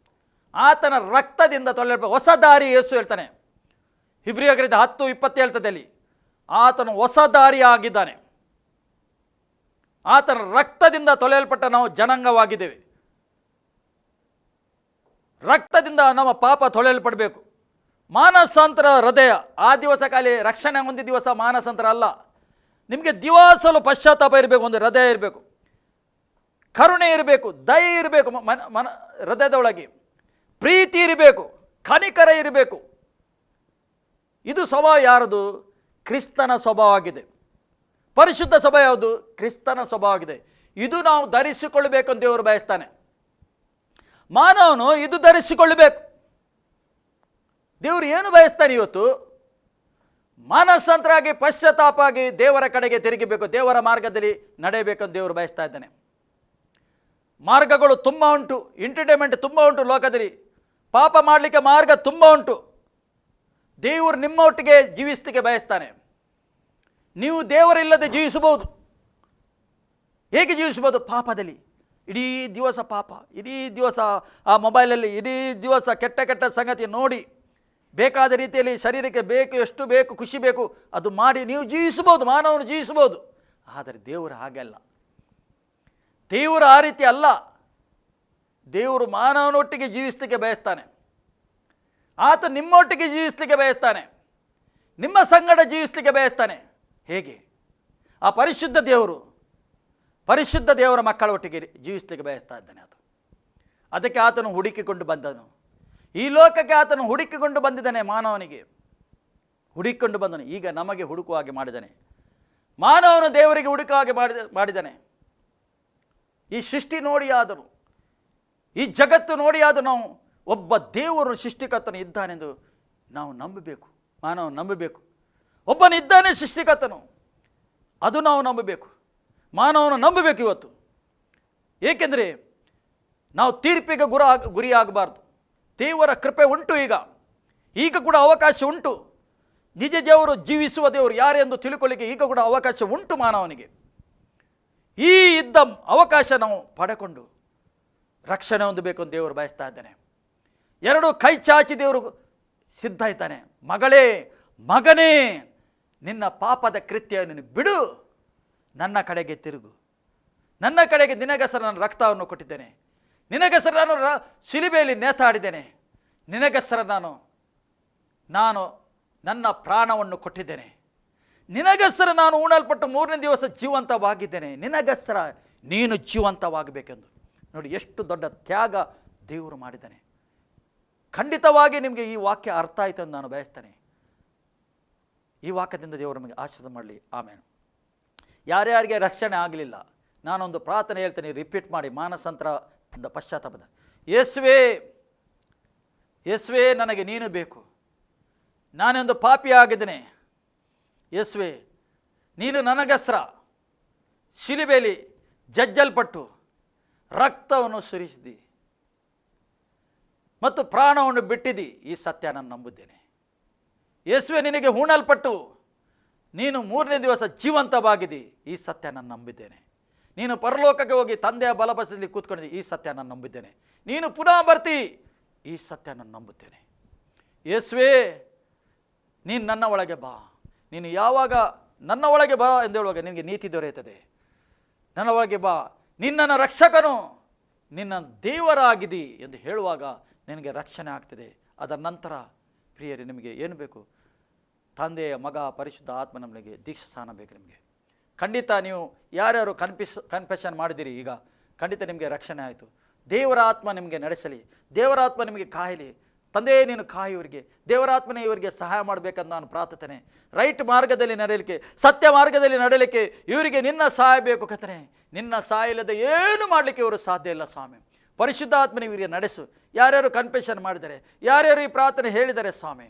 ಆತನ ರಕ್ತದಿಂದ ಹೊಸ ದಾರಿ ಯೇಸು ಹೇಳ್ತಾನೆ. ಇಬ್ರಿಯರಿಗೆ 10:20 ಹೇಳ್ತದೆ ಅಲ್ಲಿ, ಆತನು ಹೊಸ ದಾರಿ ಆಗಿದ್ದಾನೆ. ಆತನ ರಕ್ತದಿಂದ ತೊಳೆಯಲ್ಪಟ್ಟ ನಾವು ಜನಾಂಗವಾಗಿದ್ದೇವೆ. ರಕ್ತದಿಂದ ನಮ್ಮ ಪಾಪ ತೊಳೆಯಲ್ಪಡಬೇಕು. ಮಾನಸಾಂತರ ಹೃದಯ, ಆ ದಿವಸ ಖಾಲಿ ರಕ್ಷಣೆ ಹೊಂದಿದ ದಿವಸ ಮಾನಸಾಂತರ ಅಲ್ಲ. ನಿಮಗೆ ದಿವಸಲು ಪಶ್ಚಾತ್ತಾಪ ಇರಬೇಕು, ಒಂದು ಹೃದಯ ಇರಬೇಕು, ಕರುಣೆ ಇರಬೇಕು, ದಯ ಇರಬೇಕು, ಹೃದಯದೊಳಗೆ ಪ್ರೀತಿ ಇರಬೇಕು, ಕನಿಕರ ಇರಬೇಕು. ಇದು ಸ್ವಭಾವ ಯಾರದು? ಕ್ರಿಸ್ತನ ಸ್ವಭಾವ ಆಗಿದೆ. ಪರಿಶುದ್ಧ ಸ್ವಭಾವ ಯಾವುದು? ಕ್ರಿಸ್ತನ ಸ್ವಭಾವ ಆಗಿದೆ. ಇದು ನಾವು ಧರಿಸಿಕೊಳ್ಳಬೇಕು ಅಂತ ದೇವರು ಬಯಸ್ತಾನೆ. ಮಾನವನು ಇದು ಧರಿಸಿಕೊಳ್ಳಬೇಕು. ದೇವರು ಏನು ಬಯಸ್ತಾನೆ? ಇವತ್ತು ಮಾನಸಾಂತರಾಗಿ ಪಶ್ಚಾತ್ತಾಪ ಆಗಿ ದೇವರ ಕಡೆಗೆ ತಿರುಗಬೇಕು, ದೇವರ ಮಾರ್ಗದಲ್ಲಿ ನಡೆಯಬೇಕಂತ ದೇವರು ಬಯಸ್ತಾ ಇದ್ದಾನೆ. ಮಾರ್ಗಗಳು ತುಂಬ ಉಂಟು, ಎಂಟರ್ಟೈನ್ಮೆಂಟ್ ತುಂಬ ಉಂಟು ಲೋಕದಲ್ಲಿ. ಪಾಪ ಮಾಡಲಿಕ್ಕೆ ಮಾರ್ಗ ತುಂಬ ಉಂಟು. ದೇವರು ನಿಮ್ಮ ಒಟ್ಟಿಗೆ ಜೀವಿಸಲಿಕ್ಕೆ ಬಯಸ್ತಾನೆ. ನೀವು ದೇವರಿಲ್ಲದೆ ಜೀವಿಸಬಹುದು. ಹೇಗೆ ಜೀವಿಸಬಹುದು? ಪಾಪದಲ್ಲಿ ಇಡೀ ದಿವಸ ಪಾಪ, ಇಡೀ ದಿವಸ ಆ ಮೊಬೈಲಲ್ಲಿ ಇಡೀ ದಿವಸ ಕೆಟ್ಟ ಕೆಟ್ಟ ಸಂಗತಿ ನೋಡಿ, ಬೇಕಾದ ರೀತಿಯಲ್ಲಿ ಶರೀರಕ್ಕೆ ಬೇಕು, ಎಷ್ಟು ಬೇಕು, ಖುಷಿ ಬೇಕು, ಅದು ಮಾಡಿ ನೀವು ಜೀವಿಸಬಹುದು, ಮಾನವನು ಜೀವಿಸಬಹುದು. ಆದರೆ ದೇವರು ಹಾಗೆ ಅಲ್ಲ. ದೇವರು ಆ ರೀತಿ ಅಲ್ಲ. ದೇವರು ಮಾನವನೊಟ್ಟಿಗೆ ಜೀವಿಸಲಿಕ್ಕೆ ಬಯಸ್ತಾನೆ. ಆತ ನಿಮ್ಮೊಟ್ಟಿಗೆ ಜೀವಿಸಲಿಕ್ಕೆ ಬಯಸ್ತಾನೆ, ನಿಮ್ಮ ಸಂಗಡ ಜೀವಿಸಲಿಕ್ಕೆ ಬಯಸ್ತಾನೆ. ಹೇಗೆ? ಆ ಪರಿಶುದ್ಧ ದೇವರ ಮಕ್ಕಳ ಒಟ್ಟಿಗೆ ಜೀವಿಸಲಿಕ್ಕೆ ಬಯಸ್ತಾ ಇದ್ದಾನೆ. ಅದಕ್ಕೆ ಆತನು ಹುಡುಕಿಕೊಂಡು ಬಂದನು. ಈ ಲೋಕಕ್ಕೆ ಆತನು ಹುಡುಕಿಕೊಂಡು ಬಂದಿದ್ದಾನೆ. ಮಾನವನಿಗೆ ಹುಡುಕಿಕೊಂಡು ಬಂದನು. ಈಗ ನಮಗೆ ಹುಡುಕುವ ಹಾಗೆ ಮಾಡಿದ್ದಾನೆ. ಮಾನವನು ದೇವರಿಗೆ ಹುಡುಕುವ ಹಾಗೆ ಮಾಡಿದ್ದಾನೆ. ಈ ಸೃಷ್ಟಿ ನೋಡಿ ಆದರೂ, ಈ ಜಗತ್ತು ನೋಡಿ ಆದರೂ ನಾವು ಒಬ್ಬ ದೇವರು ಸೃಷ್ಟಿಕರ್ತನು ಇದ್ದಾನೆಂದು ನಾವು ನಂಬಬೇಕು. ಮಾನವ ನಂಬಬೇಕು. ಒಬ್ಬನಿದ್ದಾನೆ ಸೃಷ್ಟಿಕರ್ತನು, ಅದು ನಾವು ನಂಬಬೇಕು. ಮಾನವನು ನಂಬಬೇಕು ಇವತ್ತು. ಏಕೆಂದರೆ ನಾವು ತೀರ್ಪಿಗೆ ಗುರಿಯಾಗಬಾರ್ದು. ದೇವರ ಕೃಪೆ ಉಂಟು. ಈಗ ಕೂಡ ಅವಕಾಶ ಉಂಟು. ನಿಜ ದೇವರು, ಜೀವಿಸುವ ದೇವರು ಯಾರೆಂದು ತಿಳ್ಕೊಳ್ಳಿಕ್ಕೆ ಈಗ ಕೂಡ ಅವಕಾಶ ಉಂಟು ಮಾನವನಿಗೆ. ಈ ಇದ್ದ ಅವಕಾಶ ನಾವು ಪಡೆಕೊಂಡು ರಕ್ಷಣೆ ಹೊಂದಬೇಕು ಅಂತ ದೇವರು ಬಯಸ್ತಾ ಇದ್ದಾನೆ. ಎರಡು ಕೈ ಚಾಚಿ ದೇವರು ಸಿದ್ಧ ಇದ್ದಾನೆ. ಮಗಳೇ, ಮಗನೇ, ನಿನ್ನ ಪಾಪದ ಕೃತ್ಯ ನೀನು ಬಿಡು, ನನ್ನ ಕಡೆಗೆ ತಿರುಗು. ನನ್ನ ಕಡೆಗೆ ನಿನಗೆಸರು ನಾನು ರಕ್ತವನ್ನು ಕೊಟ್ಟಿದ್ದೇನೆ. ನಿನಗೆಸರು ನಾನು ಶಿಲುಬೆಯಲ್ಲಿ ನೇತಾಡಿದ್ದೇನೆ. ನಿನಗೆಸರು ನಾನು ನನ್ನ ಪ್ರಾಣವನ್ನು ಕೊಟ್ಟಿದ್ದೇನೆ. ನಿನಗೆಸರು ನಾನು ಉಣಲ್ಪಟ್ಟು 3ನೇ ದಿವಸ ಜೀವಂತವಾಗಿದ್ದೇನೆ. ನಿನಗೆಸರ ನೀನು ಜೀವಂತವಾಗಬೇಕೆಂದು. ನೋಡಿ ಎಷ್ಟು ದೊಡ್ಡ ತ್ಯಾಗ ದೇವರು ಮಾಡಿದ್ದಾನೆ. ಖಂಡಿತವಾಗಿ ನಿಮಗೆ ಈ ವಾಕ್ಯ ಅರ್ಥ ಆಯಿತು ಎಂದು ನಾನು ಬಯಸ್ತೇನೆ. ಈ ವಾಕ್ಯದಿಂದ ದೇವರು ನಮಗೆ ಆಶೀರ್ವಾದ ಮಾಡಲಿ. ಆಮೇಲೆ ಯಾರ್ಯಾರಿಗೆ ರಕ್ಷಣೆ ಆಗಲಿಲ್ಲ, ನಾನೊಂದು ಪ್ರಾರ್ಥನೆ ಹೇಳ್ತೇನೆ, ರಿಪೀಟ್ ಮಾಡಿ ಮಾನಸಾಂತರದಿಂದ ಪಶ್ಚಾತ್ತಾಪದ. ಯೇಸುವೇ, ಯೇಸುವೇ, ನನಗೆ ನೀನು ಬೇಕು. ನಾನೊಂದು ಪಾಪಿ ಆಗಿದ್ದೇನೆ. ಯೇಸುವೇ, ನೀನು ನನಗೋಸ್ಕರ ಶಿಲುಬೆಯಲ್ಲಿ ಜಜ್ಜಲ್ಪಟ್ಟು ರಕ್ತವನ್ನು ಸುರಿಸಿದಿ ಮತ್ತು ಪ್ರಾಣವನ್ನು ಬಿಟ್ಟಿದ್ದಿ. ಈ ಸತ್ಯ ನಾನು ನಂಬುತ್ತೇನೆ. ಯೇಸುವೇ, ನಿನಗೆ ಹೂಣಲ್ಪಟ್ಟು ನೀನು 3ನೇ ದಿವಸ ಜೀವಂತವಾಗಿದ್ದಿ. ಈ ಸತ್ಯ ನಾನು ನಂಬಿದ್ದೇನೆ. ನೀನು ಪರಲೋಕಕ್ಕೆ ಹೋಗಿ ತಂದೆಯ ಬಲಬಸದಲ್ಲಿ ಕೂತ್ಕೊಂಡಿದ್ದಿ. ಈ ಸತ್ಯ ನಾನು ನಂಬಿದ್ದೇನೆ. ನೀನು ಪುನಃ ಬರ್ತಿ. ಈ ಸತ್ಯ ನಾನು ನಂಬುತ್ತೇನೆ. ಯೇಸುವೇ, ನೀನು ನನ್ನ ಒಳಗೆ ಬಾ. ನೀನು ಯಾವಾಗ ನನ್ನ ಒಳಗೆ ಬಾ ಎಂದು ಹೇಳುವಾಗ ನಿನಗೆ ನೀತಿ ದೊರೆಯುತ್ತದೆ. ನನ್ನ ಒಳಗೆ ಬಾ, ನಿನ್ನನ್ನು ರಕ್ಷಕನು, ನಿನ್ನ ದೇವರಾಗಿದ್ದಿ ಎಂದು ಹೇಳುವಾಗ ನಿನಗೆ ರಕ್ಷಣೆ ಆಗ್ತದೆ. ಅದರ ನಂತರ ಪ್ರಿಯರೇ, ನಿಮಗೆ ಏನು ಬೇಕು? ತಂದೆಯ, ಮಗ, ಪರಿಶುದ್ಧ ಆತ್ಮ ನಮಗೆ ದೀಕ್ಷಾಸ್ನಾನ ಬೇಕು. ನಿಮಗೆ ಖಂಡಿತ ನೀವು ಯಾರ್ಯಾರು ಕನ್ಫೆಷನ್ ಮಾಡಿದಿರಿ, ಈಗ ಖಂಡಿತ ನಿಮಗೆ ರಕ್ಷಣೆ ಆಯಿತು. ದೇವರ ಆತ್ಮ ನಿಮಗೆ ನಡೆಸಲಿ. ದೇವರ ಆತ್ಮ ನಿಮಗೆ ಕಾಯಲಿ. ತಂದೆ, ನೀನು ಕಾಯುವರಿಗೆ, ದೇವರಾತ್ಮನೇ ಇವರಿಗೆ ಸಹಾಯ ಮಾಡಬೇಕಂತ ನಾನು ಪ್ರಾರ್ಥನೆ. ರೈಟ್ ಮಾರ್ಗದಲ್ಲಿ ನಡೆಯಲಿಕ್ಕೆ, ಸತ್ಯ ಮಾರ್ಗದಲ್ಲಿ ನಡೆಯಲಿಕ್ಕೆ ಇವರಿಗೆ ನಿನ್ನ ಸಹಾಯ ಬೇಕು ಕರ್ತನೇ. ನಿನ್ನ ಸಹಾಯ ಇಲ್ಲದೆ ಏನು ಮಾಡಲಿಕ್ಕೆ ಇವರು ಸಾಧ್ಯ ಇಲ್ಲ ಸ್ವಾಮಿ. ಪರಿಶುದ್ಧಾತ್ಮನ ಇವರಿಗೆ ನಡೆಸು. ಯಾರ್ಯಾರು ಕನ್ಫೆಷನ್ ಮಾಡಿದ್ದಾರೆ, ಯಾರ್ಯಾರು ಈ ಪ್ರಾರ್ಥನೆ ಹೇಳಿದ್ದಾರೆ ಸ್ವಾಮಿ,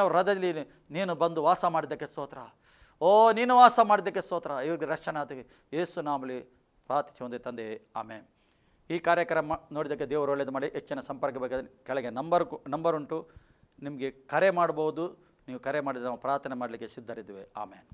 ಅವ್ರ ಹೃದಯದಲ್ಲಿ ನೀನು ಬಂದು ವಾಸ ಮಾಡಿದ್ದಕ್ಕೆ ಸ್ತೋತ್ರ. ನೀನು ವಾಸ ಮಾಡಿದ್ದಕ್ಕೆ ಸ್ತೋತ್ರ. ಇವ್ರಿಗೆ ರಕ್ಷಣೆ ಆತಗೆ ಯೇಸು ನಾಮಲಿ ಪ್ರಾರ್ಥಿಸಿ ಒಂದೇ ತಂದೆ, ಆಮೇಲೆ. ಈ ಕಾರ್ಯಕ್ರಮ ನೋಡಿದ್ದಕ್ಕೆ ದೇವರು ಒಳ್ಳೆಯದು ಮಾಡಿ. ಹೆಚ್ಚಿನ ಸಂಪರ್ಕ ಬಗ್ಗೆ ಕೆಳಗೆ ನಂಬರ್ ಉಂಟು, ನಿಮಗೆ ಕರೆ ಮಾಡ್ಬೋದು. ನೀವು ಕರೆ ಮಾಡಿದ ನಾವು ಪ್ರಾರ್ಥನೆ ಮಾಡಲಿಕ್ಕೆ ಸಿದ್ಧರಿದ್ದೇವೆ. ಆಮೇಲೆ.